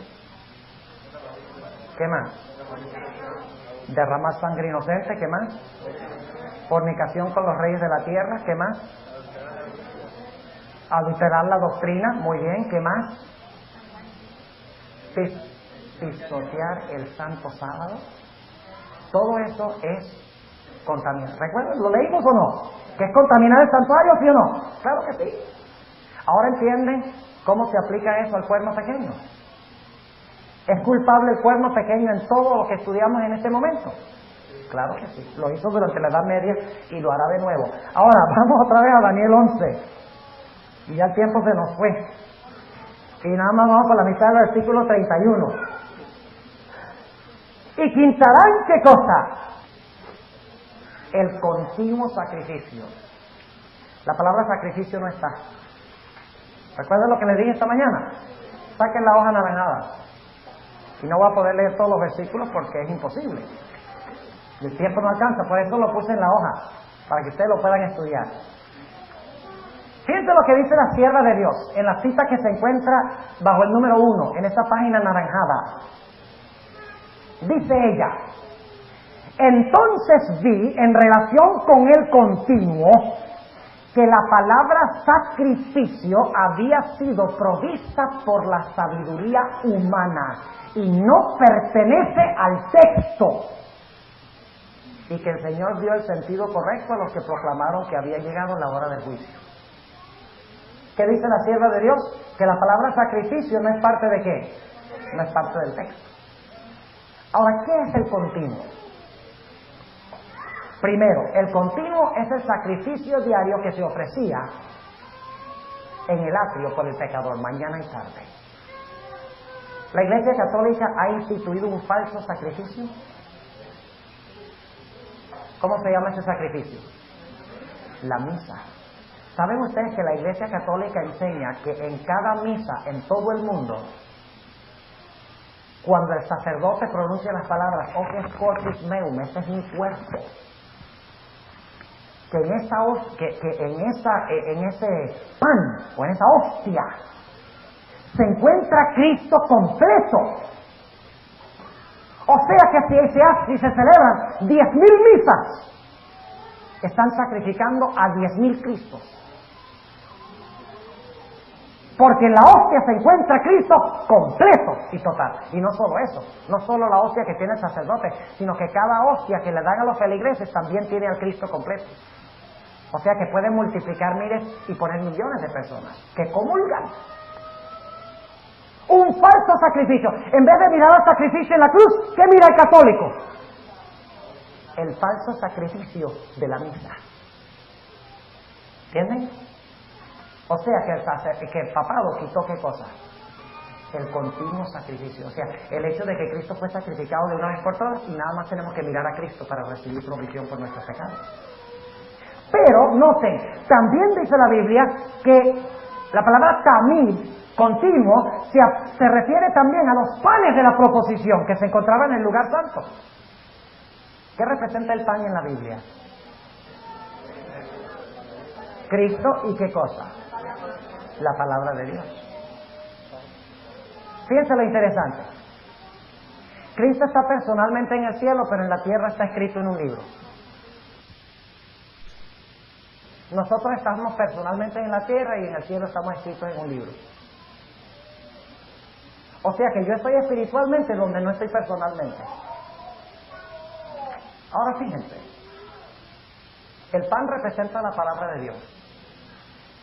¿Qué más? Derramar sangre inocente. ¿Qué más? Fornicación con los reyes de la tierra. ¿Qué más? Adulterar la doctrina. Muy bien. ¿Qué más? Pisotear el santo sábado. Todo eso es contaminar. ¿Recuerdan? ¿Lo leímos o no? ¿Que es contaminar el santuario, sí o no? Claro que sí. Ahora entienden cómo se aplica eso al cuerno pequeño. ¿Es culpable el cuerno pequeño en todo lo que estudiamos en este momento? Claro que sí. Lo hizo durante la Edad Media y lo hará de nuevo. Ahora, vamos otra vez a Daniel 11. Y ya el tiempo se nos fue. Y nada más vamos por la mitad del versículo 31. ¿Y quitarán qué cosa? El continuo sacrificio. La palabra sacrificio no está. ¿Recuerdan lo que les dije esta mañana? Saquen la hoja anaranjada. Y no voy a poder leer todos los versículos porque es imposible. El tiempo no alcanza, por eso lo puse en la hoja, para que ustedes lo puedan estudiar. Fíjense lo que dice la sierva de Dios, en la cita que se encuentra bajo el número 1, en esa página anaranjada. Dice ella, entonces vi, en relación con el continuo, que la palabra sacrificio había sido provista por la sabiduría humana y no pertenece al texto, y que el Señor dio el sentido correcto a los que proclamaron que había llegado la hora del juicio. ¿Qué dice la sierva de Dios? Que la palabra sacrificio no es parte de ¿qué? No es parte del texto. Ahora, ¿qué es el continuo? Primero, el continuo es el sacrificio diario que se ofrecía en el atrio por el pecador, mañana y tarde. ¿La Iglesia Católica ha instituido un falso sacrificio? ¿Cómo se llama ese sacrificio? La misa. ¿Saben ustedes que la Iglesia Católica enseña que en cada misa en todo el mundo, cuando el sacerdote pronuncia las palabras «Hoc est corpus meum», ese es mi cuerpo, que en ese pan o en esa hostia se encuentra Cristo completo? O sea que si se celebran 10,000 misas, están sacrificando a 10,000 Cristos. Porque en la hostia se encuentra Cristo completo y total. Y no solo eso, no solo la hostia que tiene el sacerdote, sino que cada hostia que le dan a los feligreses también tiene al Cristo completo. O sea que pueden multiplicar miles y poner millones de personas que comulgan. Un falso sacrificio. En vez de mirar al sacrificio en la cruz, ¿qué mira el católico? El falso sacrificio de la misa. ¿Entienden? O sea que el papado quitó ¿qué cosa? El continuo sacrificio. O sea, el hecho de que Cristo fue sacrificado de una vez por todas y nada más tenemos que mirar a Cristo para recibir provisión por nuestros pecados. Pero, noten, también dice la Biblia que la palabra tamid, continuo, se refiere también a los panes de la proposición que se encontraban en el lugar santo. ¿Qué representa el pan en la Biblia? Cristo y ¿qué cosa? La palabra de Dios. Fíjense lo interesante. Cristo está personalmente en el cielo, pero en la tierra está escrito en un libro. Nosotros estamos personalmente en la tierra y en el cielo estamos escritos en un libro. O sea que yo estoy espiritualmente donde no estoy personalmente. Ahora fíjense, el pan representa la palabra de Dios.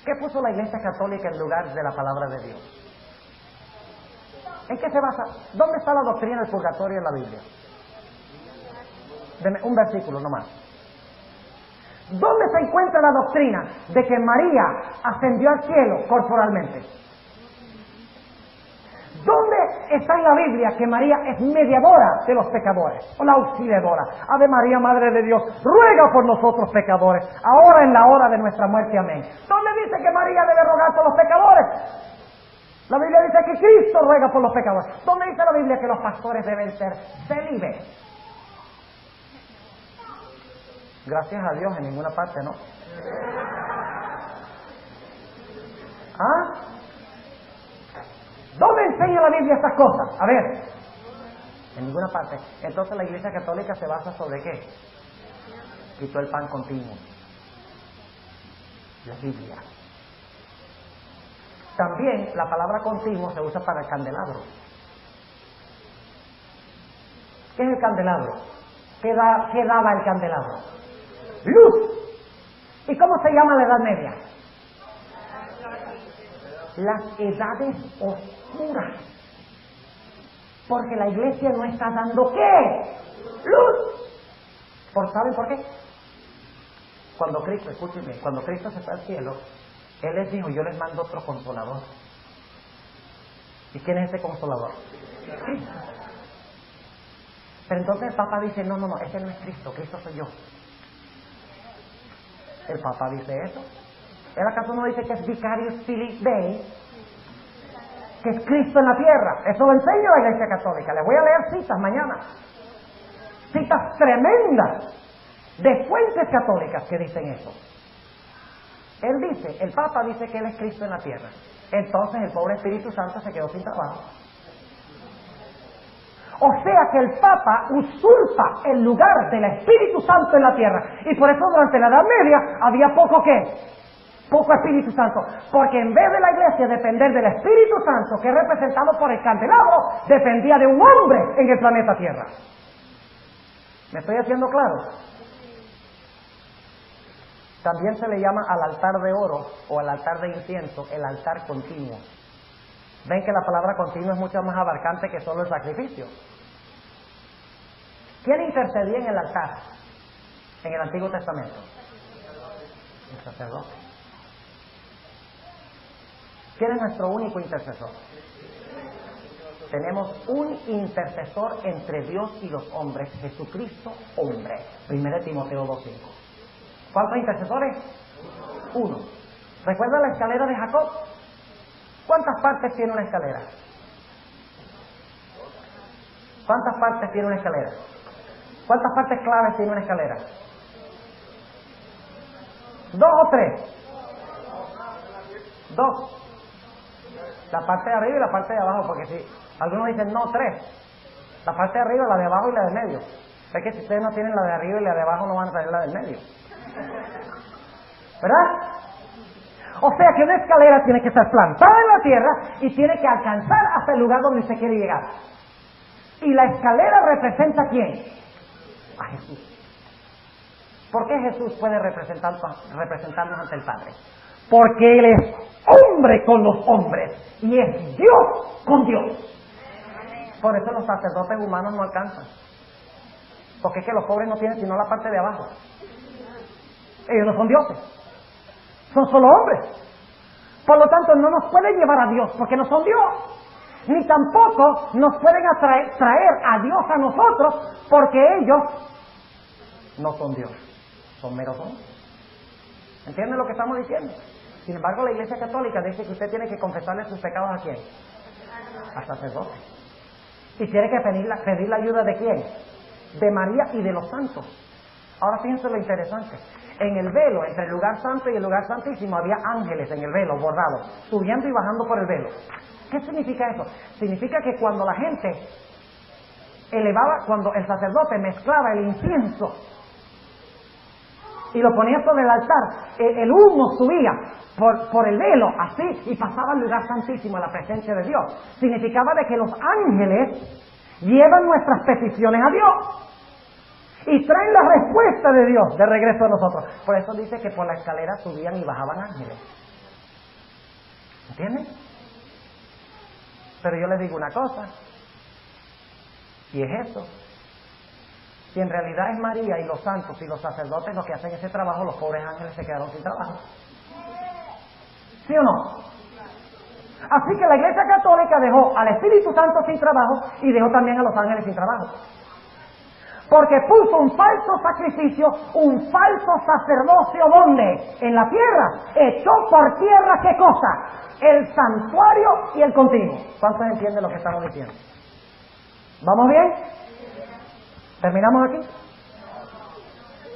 ¿Qué puso la Iglesia Católica en lugar de la palabra de Dios? ¿En qué se basa? ¿Dónde está la doctrina del purgatorio en la Biblia? Deme un versículo nomás. ¿Dónde se encuentra la doctrina de que María ascendió al cielo corporalmente? ¿Dónde Está en la Biblia que María es mediadora de los pecadores, o la auxiliadora. Ave María, Madre de Dios, ruega por nosotros pecadores, ahora en la hora de nuestra muerte. Amén. ¿Dónde dice que María debe rogar por los pecadores? La Biblia dice que Cristo ruega por los pecadores. ¿Dónde dice la Biblia que los pastores deben ser célibes? Gracias a Dios, en ninguna parte, ¿no? ¿Ah? ¿Dónde enseña la Biblia estas cosas? A ver, en ninguna parte. Entonces la Iglesia Católica se basa sobre ¿qué? Quitó el pan continuo. La Biblia. También la palabra continuo se usa para el candelabro. ¿Qué es el candelabro? ¿Qué daba el candelabro? Luz. ¿Y cómo se llama la Edad Media? Las edades oscuras. Porque la iglesia no está dando ¿qué? Luz. ¿Saben por qué? Cuando Cristo, escúchenme, cuando Cristo se fue al cielo, Él les dijo, yo les mando otro consolador. ¿Y quién es ese consolador? Cristo. Pero entonces el Papa dice, no, ese no es Cristo, Cristo soy yo. El Papa dice eso. ¿Él acaso no dice que es Vicarius Filii Dei? Que es Cristo en la tierra. Eso lo enseña la Iglesia Católica. Les voy a leer citas mañana. Citas tremendas de fuentes católicas que dicen eso. Él dice, el Papa dice que Él es Cristo en la tierra. Entonces el pobre Espíritu Santo se quedó sin trabajo. O sea que el Papa usurpa el lugar del Espíritu Santo en la tierra. Y por eso durante la Edad Media había poco Espíritu Santo. Porque en vez de la iglesia depender del Espíritu Santo, que es representado por el candelabro, dependía de un hombre en el planeta Tierra. ¿Me estoy haciendo claro? También se le llama al altar de oro o al altar de incienso el altar continuo. Ven que la palabra continuo es mucho más abarcante que solo el sacrificio. ¿Quién intercedía en el altar en el Antiguo Testamento? El sacerdote. ¿Quién es nuestro único intercesor? Tenemos un intercesor entre Dios y los hombres, Jesucristo hombre. 1 Timoteo 2:5. ¿Cuántos intercesores? Uno. ¿Recuerda la escalera de Jacob? ¿Cuántas partes tiene una escalera? ¿Cuántas partes tiene una escalera? ¿Cuántas partes claves tiene una escalera? ¿2 o 3? 2. La parte de arriba y la parte de abajo, porque si algunos dicen no, 3. La parte de arriba, la de abajo y la del medio. Es que si ustedes no tienen la de arriba y la de abajo, no van a tener la del medio. ¿Verdad? O sea que una escalera tiene que estar plantada en la tierra y tiene que alcanzar hasta el lugar donde usted quiere llegar. Y la escalera representa ¿a quién? A Jesús. ¿Por qué Jesús puede representarnos ante el Padre? Porque Él es hombre con los hombres y es Dios con Dios. Por eso los sacerdotes humanos no alcanzan. Porque es que los pobres no tienen sino la parte de abajo. Ellos no son dioses, son solo hombres. Por lo tanto no nos pueden llevar a Dios porque no son Dios. Ni tampoco nos pueden traer a Dios a nosotros porque ellos no son Dios, son meros hombres. ¿Entienden lo que estamos diciendo? Sin embargo, la Iglesia Católica dice que usted tiene que confesarle sus pecados ¿a quién? Al sacerdote. Y tiene que pedir la ayuda ¿de quién? De María y de los santos. Ahora fíjense lo interesante. En el velo, entre el lugar santo y el lugar santísimo, había ángeles en el velo, bordados, subiendo y bajando por el velo. ¿Qué significa eso? Significa que cuando la gente cuando el sacerdote mezclaba el incienso y lo ponía sobre el altar, el humo subía por el velo, así, y pasaba al lugar santísimo, a la presencia de Dios. Significaba de que los ángeles llevan nuestras peticiones a Dios y traen la respuesta de Dios de regreso a nosotros. Por eso dice que por la escalera subían y bajaban ángeles. ¿Entienden? Pero yo les digo una cosa, y es eso. Si en realidad es María y los santos y los sacerdotes los que hacen ese trabajo, los pobres ángeles se quedaron sin trabajo. ¿Sí o no? Así que la Iglesia Católica dejó al Espíritu Santo sin trabajo y dejó también a los ángeles sin trabajo. Porque puso un falso sacrificio, un falso sacerdocio, ¿dónde? En la tierra. Echó por tierra, ¿qué cosa? El santuario y el continuo. ¿Cuántos entienden lo que estamos diciendo? ¿Vamos bien? ¿Terminamos aquí?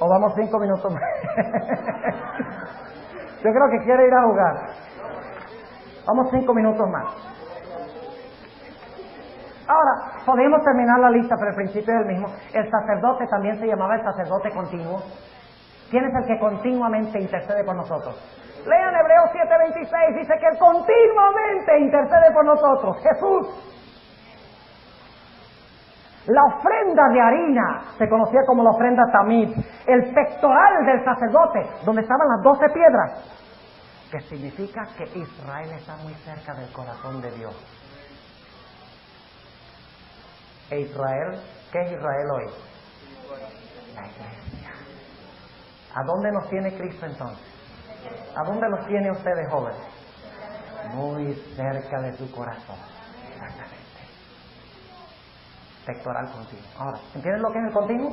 ¿O vamos 5 minutos más? Yo creo que quiere ir a jugar. Vamos 5 minutos más. Ahora, podemos terminar la lista, pero el principio es el mismo. El sacerdote también se llamaba el sacerdote continuo. ¿Quién es el que continuamente intercede por nosotros? Lean Hebreos 7:26, dice que Él continuamente intercede por nosotros. Jesús. La ofrenda de harina se conocía como la ofrenda tamid, el pectoral del sacerdote, donde estaban las 12 piedras, que significa que Israel está muy cerca del corazón de Dios. ¿E Israel? ¿Qué es Israel hoy? La iglesia. ¿A dónde nos tiene Cristo entonces? ¿A dónde los tiene ustedes, jóvenes? Muy cerca de su corazón. Exactamente. Pectoral continuo. Ahora, ¿entienden lo que es el continuo?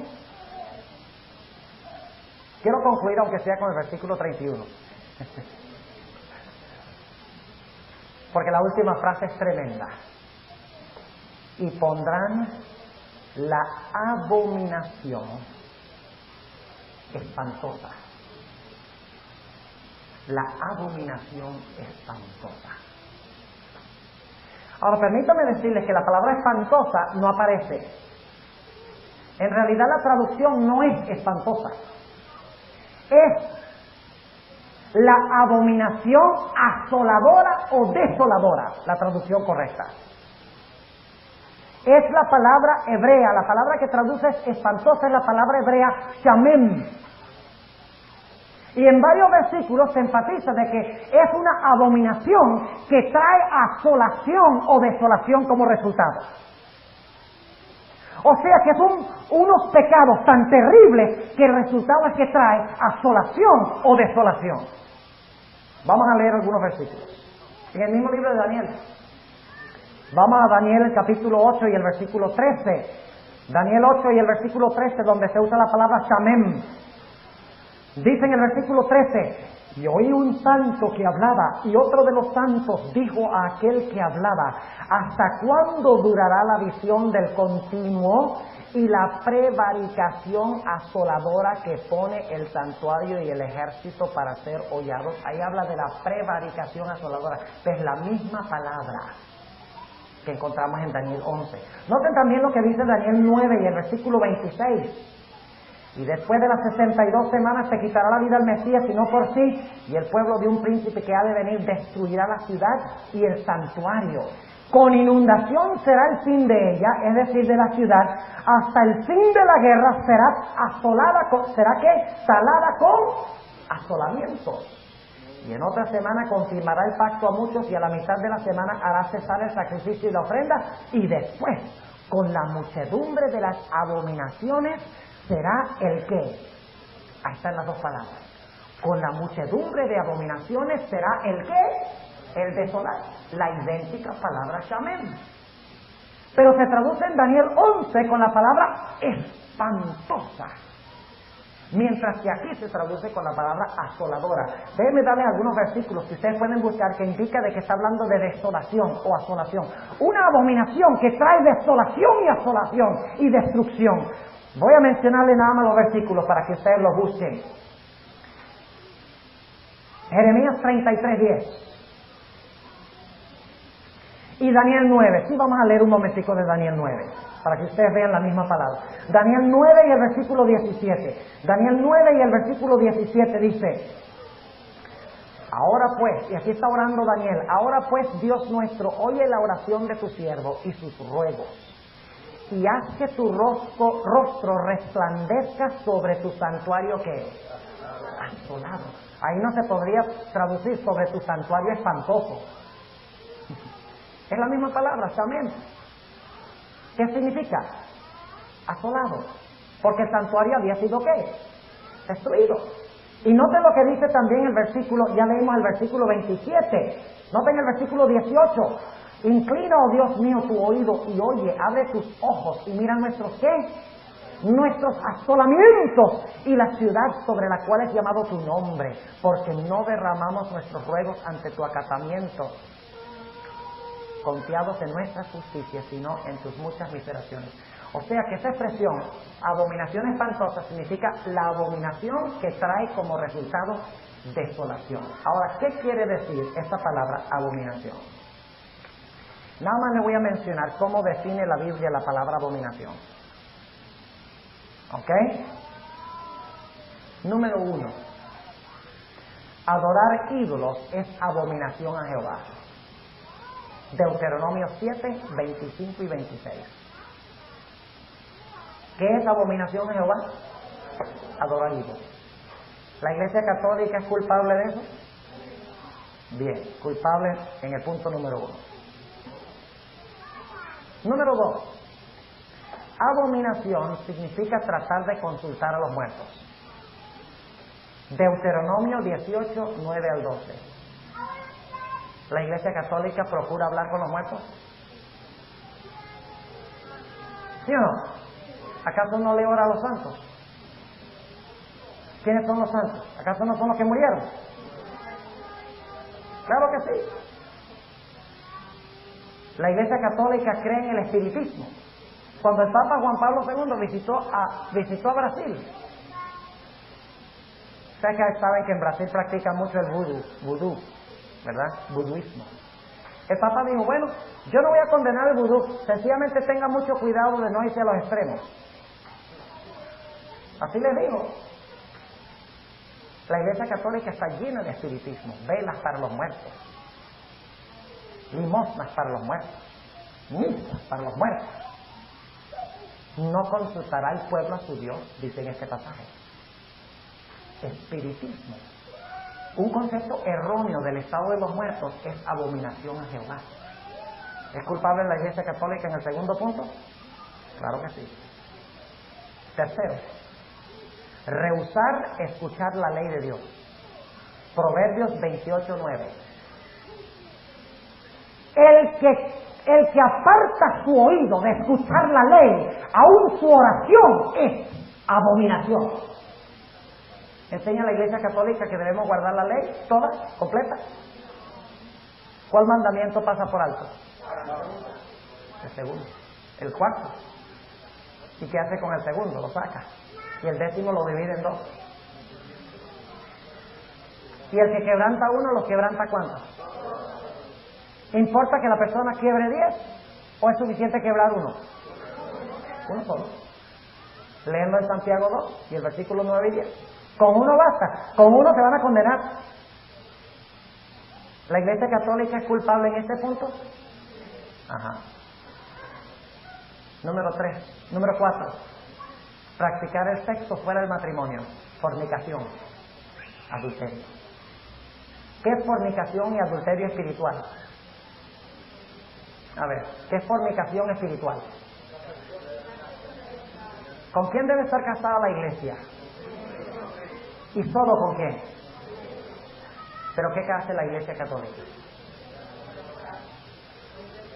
Quiero concluir, aunque sea con el versículo 31. Porque la última frase es tremenda. Y pondrán la abominación espantosa. La abominación espantosa. Ahora, permítame decirles que la palabra espantosa no aparece. En realidad la traducción no es espantosa. Es la abominación asoladora o desoladora, la traducción correcta. Es la palabra hebrea, la palabra que traduce espantosa es la palabra hebrea shamem. Y en varios versículos se enfatiza de que es una abominación que trae asolación o desolación como resultado. O sea que son unos pecados tan terribles que el resultado es que trae asolación o desolación. Vamos a leer algunos versículos. En el mismo libro de Daniel. Vamos a Daniel el capítulo 8 y el versículo 13. Daniel 8 y el versículo 13, donde se usa la palabra shamem. Dice en el versículo 13, y oí un santo que hablaba, y otro de los santos dijo a aquel que hablaba, ¿hasta cuándo durará la visión del continuo y la prevaricación asoladora que pone el santuario y el ejército para ser hollados? Ahí habla de la prevaricación asoladora, es la misma palabra que encontramos en Daniel 11. Noten también lo que dice Daniel 9 y el versículo 26. Y después de las 62 semanas se quitará la vida al Mesías, y no por sí, y el pueblo de un príncipe que ha de venir destruirá la ciudad y el santuario. Con inundación será el fin de ella, es decir, de la ciudad, hasta el fin de la guerra será asolada, salada con asolamientos. Y en otra semana confirmará el pacto a muchos, y a la mitad de la semana hará cesar el sacrificio y la ofrenda, y después, con la muchedumbre de las abominaciones, será el qué. Ahí están las dos palabras. Con la muchedumbre de abominaciones será el qué, el desolar. La idéntica palabra shamem. Pero se traduce en Daniel 11 con la palabra espantosa. Mientras que aquí se traduce con la palabra asoladora. Déjenme darles algunos versículos que ustedes pueden buscar que indica de que está hablando de desolación o asolación. Una abominación que trae desolación y asolación y destrucción. Voy a mencionarle nada más los versículos para que ustedes los busquen. Jeremías 33:10. Y Daniel 9. Sí, vamos a leer un momentico de Daniel 9, para que ustedes vean la misma palabra. Daniel 9 y el versículo 17. Daniel 9 y el versículo 17 dice: ahora pues, y aquí está orando Daniel, ahora pues Dios nuestro, oye la oración de tu siervo y sus ruegos, y haz que tu rostro resplandezca sobre tu santuario que asolado. Ahí no se podría traducir sobre tu santuario espantoso. Es la misma palabra, shamem. ¿Qué significa? Asolado. Porque el santuario había sido ¿qué? Destruido. Y noten lo que dice también el versículo, ya leímos el versículo 27. Noten el versículo 18. Inclina, oh Dios mío, tu oído y oye, abre tus ojos y mira nuestros ¿qué? Nuestros asolamientos y la ciudad sobre la cual es llamado tu nombre, porque no derramamos nuestros ruegos ante tu acatamiento, confiados en nuestra justicia, sino en tus muchas miseraciones. O sea que esa expresión, abominación espantosa, significa la abominación que trae como resultado desolación. Ahora, ¿qué quiere decir esta palabra abominación? Nada más le voy a mencionar cómo define la Biblia la palabra abominación. ¿Ok? Número 1. Adorar ídolos es abominación a Jehová. Deuteronomio 7, 25 y 26. ¿Qué es abominación a Jehová? Adorar ídolos. ¿La Iglesia Católica es culpable de eso? Bien, culpable en el punto número 1. Número 2. Abominación significa tratar de consultar a los muertos. Deuteronomio 18, 9 al 12. ¿La Iglesia Católica procura hablar con los muertos? ¿Sí o no? ¿Acaso no le ora a los santos? ¿Quiénes son los santos? ¿Acaso no son los que murieron? Claro que sí. La Iglesia Católica cree en el espiritismo. Cuando el Papa Juan Pablo II visitó a Brasil, ustedes saben que en Brasil practican mucho el vudú, ¿verdad? Buduismo. El Papa dijo, bueno, yo no voy a condenar el vudú, sencillamente tenga mucho cuidado de no irse a los extremos. Así les digo. La Iglesia Católica está llena de espiritismo, velas para los muertos, limosnas para los muertos, misas para los muertos. No consultará el pueblo a su Dios, dice en este pasaje. Espiritismo. Un concepto erróneo del estado de los muertos es abominación a Jehová. ¿Es culpable la Iglesia Católica en el segundo punto? Claro que sí. Tercero, rehusar escuchar la ley de Dios. Proverbios 28:9. El que aparta su oído de escuchar la ley, aún su oración es abominación. Enseña la Iglesia Católica que debemos guardar la ley toda, completa. ¿Cuál mandamiento pasa por alto? El segundo. El cuarto. ¿Y qué hace con el segundo? Lo saca. Y el 10º lo divide en 2. Y el que quebranta uno, ¿lo quebranta cuánto? ¿Importa que la persona quiebre 10? ¿O es suficiente quebrar uno? Uno solo. Léenlo en Santiago 2 y el versículo 9 y 10. Con uno basta. Con uno se van a condenar. ¿La Iglesia Católica es culpable en este punto? Ajá. Número 4. Practicar el sexo fuera del matrimonio. Fornicación. Adulterio. ¿Qué es fornicación y adulterio espiritual? A ver, ¿qué es fornicación espiritual? ¿Con quién debe estar casada la iglesia? ¿Y solo con quién? ¿Pero qué hace la Iglesia Católica?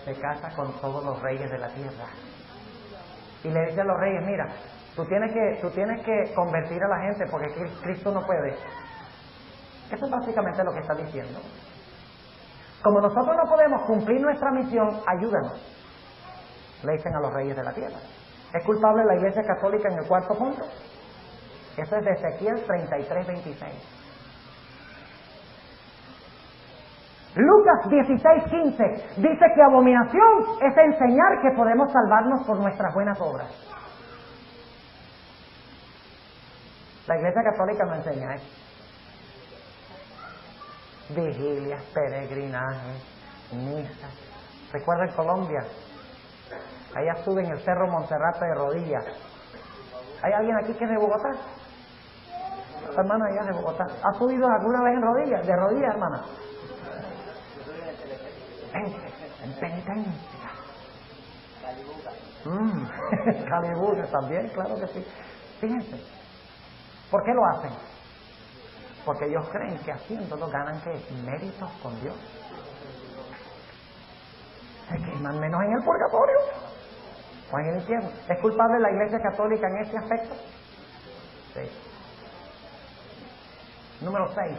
Se casa con todos los reyes de la tierra. Y le dice a los reyes, mira, tú tienes que convertir a la gente porque Cristo no puede. Eso es básicamente lo que está diciendo. Como nosotros no podemos cumplir nuestra misión, ayúdanos. Le dicen a los reyes de la tierra. ¿Es culpable la Iglesia Católica en el cuarto punto? Eso es de Ezequiel 33:26. Lucas 16:15 dice que abominación es enseñar que podemos salvarnos por nuestras buenas obras. La Iglesia Católica no enseña eso. Vigilias, peregrinajes, misas. ¿Recuerdan Colombia? Allá suben el cerro Monserrate de rodillas. ¿Hay alguien aquí que es de Bogotá? Hermana, allá de Bogotá. ¿Ha subido alguna vez en rodillas? De rodillas, hermana. En penitencia. Calibuga también, claro que sí. Fíjense. ¿Por qué lo hacen? Porque ellos creen que haciéndolo ganan ¿qué? Méritos con Dios. Se queman menos en el purgatorio o en el infierno. ¿Es culpable la Iglesia Católica en este aspecto? Sí. Número 6.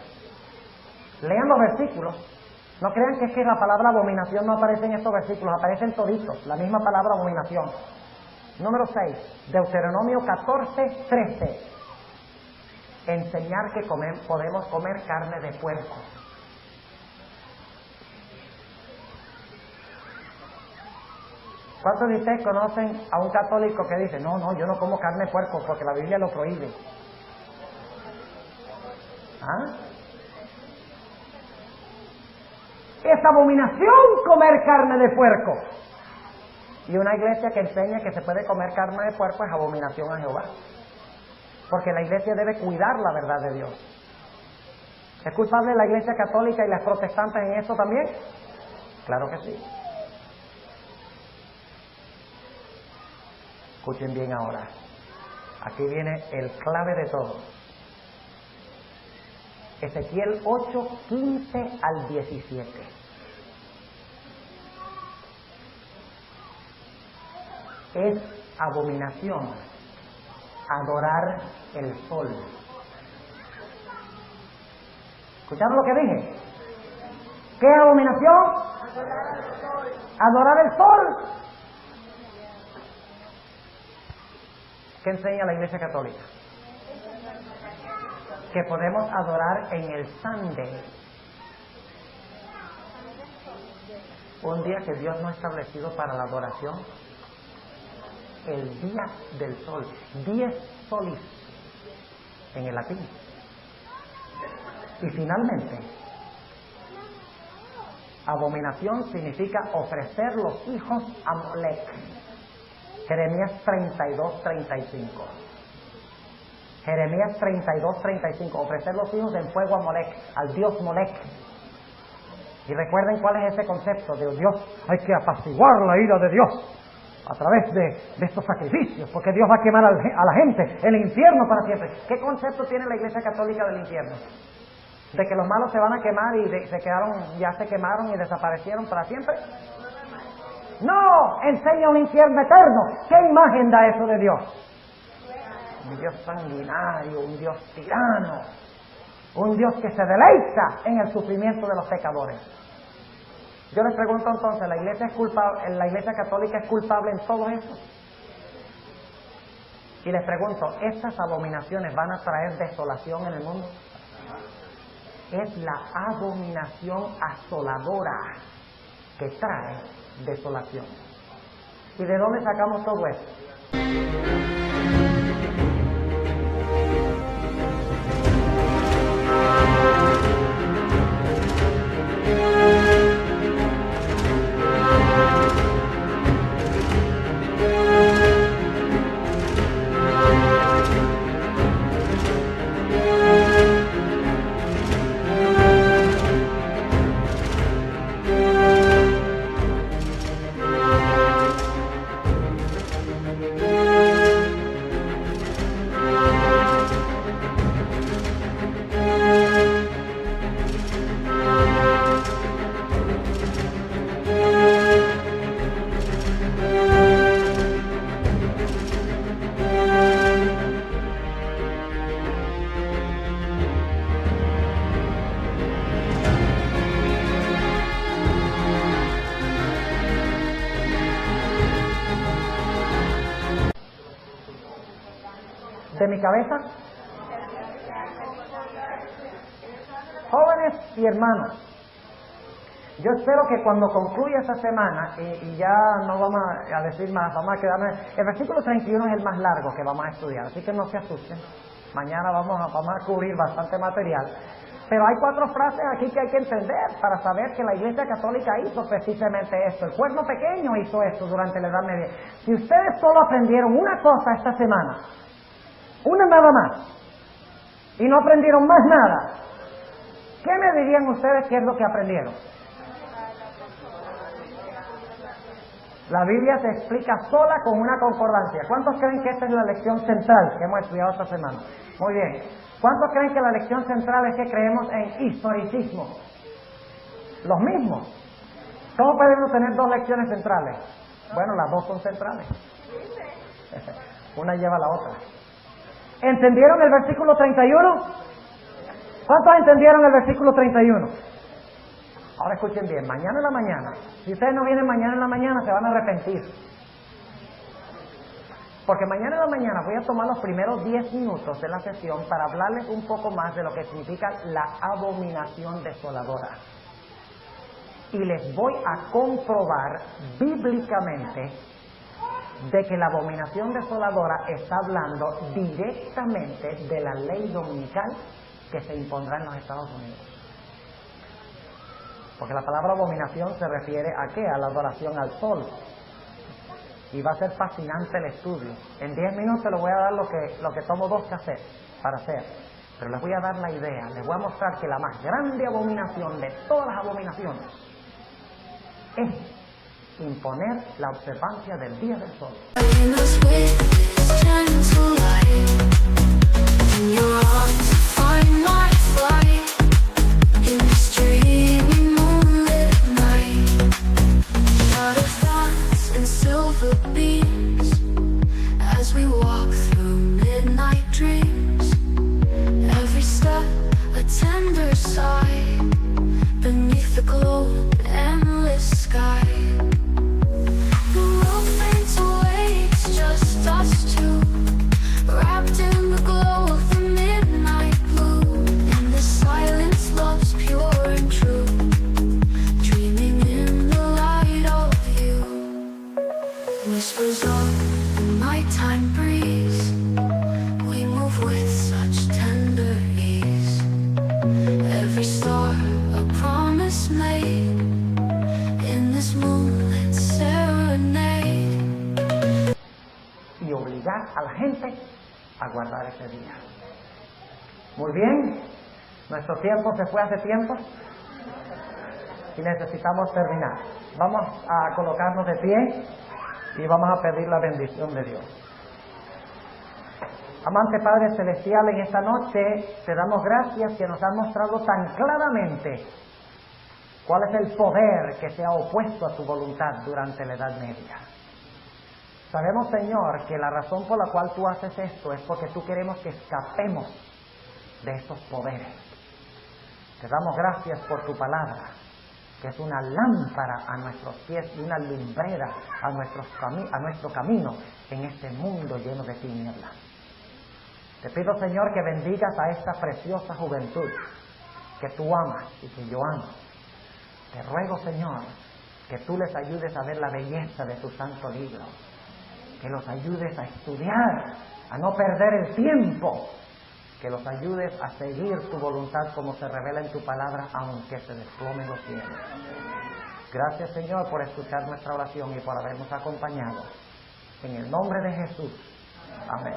Lean los versículos. No crean que es que la palabra abominación no aparece en estos versículos, aparecen toditos, la misma palabra abominación. Número 6, Deuteronomio 14:13. Enseñar que podemos comer carne de puerco. ¿Cuántos de ustedes conocen a un católico que dice, no, yo no como carne de puerco porque la Biblia lo prohíbe? ¿Ah? Es abominación comer carne de puerco. Y una iglesia que enseña que se puede comer carne de puerco es abominación a Jehová. Porque la iglesia debe cuidar la verdad de Dios. ¿Es culpable la Iglesia Católica y las protestantes en eso también? Claro que sí. Escuchen bien ahora. Aquí viene el clave de todo. Ezequiel 8:15 al 17. Es abominación adorar el sol. ¿Escucharon lo que dije? ¿Qué es abominación? Adorar el sol. ¿Qué enseña la Iglesia Católica? Que podemos adorar en el Sunday, un día que Dios no ha establecido para la adoración, el día del sol, dies solis en el latín. Y finalmente, abominación significa ofrecer los hijos a Molec. Jeremías 32:35. Jeremías 32:35. Ofrecer los hijos en fuego a Molec, al dios Molec. Y recuerden cuál es ese concepto de Dios. Hay que apaciguar la ira de Dios a través de estos sacrificios, porque Dios va a quemar a la gente en el infierno para siempre. ¿Qué concepto tiene la Iglesia Católica del infierno? ¿De que los malos se van a quemar y ya se quemaron y desaparecieron para siempre? No, enseña un infierno eterno. ¿Qué imagen da eso de Dios? Un Dios sanguinario, un Dios tirano, un Dios que se deleita en el sufrimiento de los pecadores. Yo les pregunto entonces, ¿la Iglesia Católica es culpable en todo eso? Y les pregunto, ¿estas abominaciones van a traer desolación en el mundo? Es la abominación asoladora que trae desolación. ¿Y de dónde sacamos todo esto? De mi cabeza, jóvenes y hermanos, yo espero que cuando concluya esta semana, y ya no vamos a decir más, vamos a quedarnos, el versículo 31 es el más largo que vamos a estudiar, así que no se asusten, mañana vamos a cubrir bastante material, pero hay 4 frases aquí que hay que entender para saber que la Iglesia Católica hizo precisamente esto, el cuerno pequeño hizo esto durante la Edad Media. Si ustedes solo aprendieron una cosa esta semana, una nada más, y no aprendieron más nada, ¿qué me dirían ustedes que es lo que aprendieron? La Biblia se explica sola con una concordancia. ¿Cuántos creen que esta es la lección central que hemos estudiado esta semana? Muy bien. ¿Cuántos creen que la lección central es que creemos en historicismo? Los mismos. ¿Cómo podemos tener dos lecciones centrales? Bueno, las dos son centrales. Una lleva a la otra. ¿Entendieron el versículo 31? ¿Cuántos entendieron el versículo 31? Ahora escuchen bien, mañana en la mañana, si ustedes no vienen mañana en la mañana, se van a arrepentir. Porque mañana en la mañana voy a tomar los primeros 10 minutos de la sesión para hablarles un poco más de lo que significa la abominación desoladora. Y les voy a comprobar bíblicamente de que la abominación desoladora está hablando directamente de la ley dominical que se impondrá en los Estados Unidos. Porque la palabra abominación se refiere a ¿qué? A la adoración al sol. Y va a ser fascinante el estudio. En 10 minutos les voy a dar lo que tomo 2 cassettes para hacer. Pero les voy a dar la idea, les voy a mostrar que la más grande abominación de todas las abominaciones es imponer la observancia del día del sol. Y obligar a la gente a guardar ese día. Muy bien, nuestro tiempo se fue hace tiempo y necesitamos terminar. Vamos a colocarnos de pie y vamos a pedir la bendición de Dios. Amante Padre Celestial, en esta noche te damos gracias que nos has mostrado tan claramente cuál es el poder que se ha opuesto a tu voluntad durante la Edad Media. Sabemos, Señor, que la razón por la cual tú haces esto es porque tú queremos que escapemos de esos poderes. Te damos gracias por tu palabra, que es una lámpara a nuestros pies y una lumbrera a nuestro camino en este mundo lleno de tinieblas. Te pido, Señor, que bendigas a esta preciosa juventud que tú amas y que yo amo. Te ruego, Señor, que tú les ayudes a ver la belleza de tu santo libro, que los ayudes a estudiar, a no perder el tiempo, que los ayudes a seguir tu voluntad como se revela en tu palabra, aunque se desplomen los cielos. Gracias, Señor, por escuchar nuestra oración y por habernos acompañado. En el nombre de Jesús. Amén.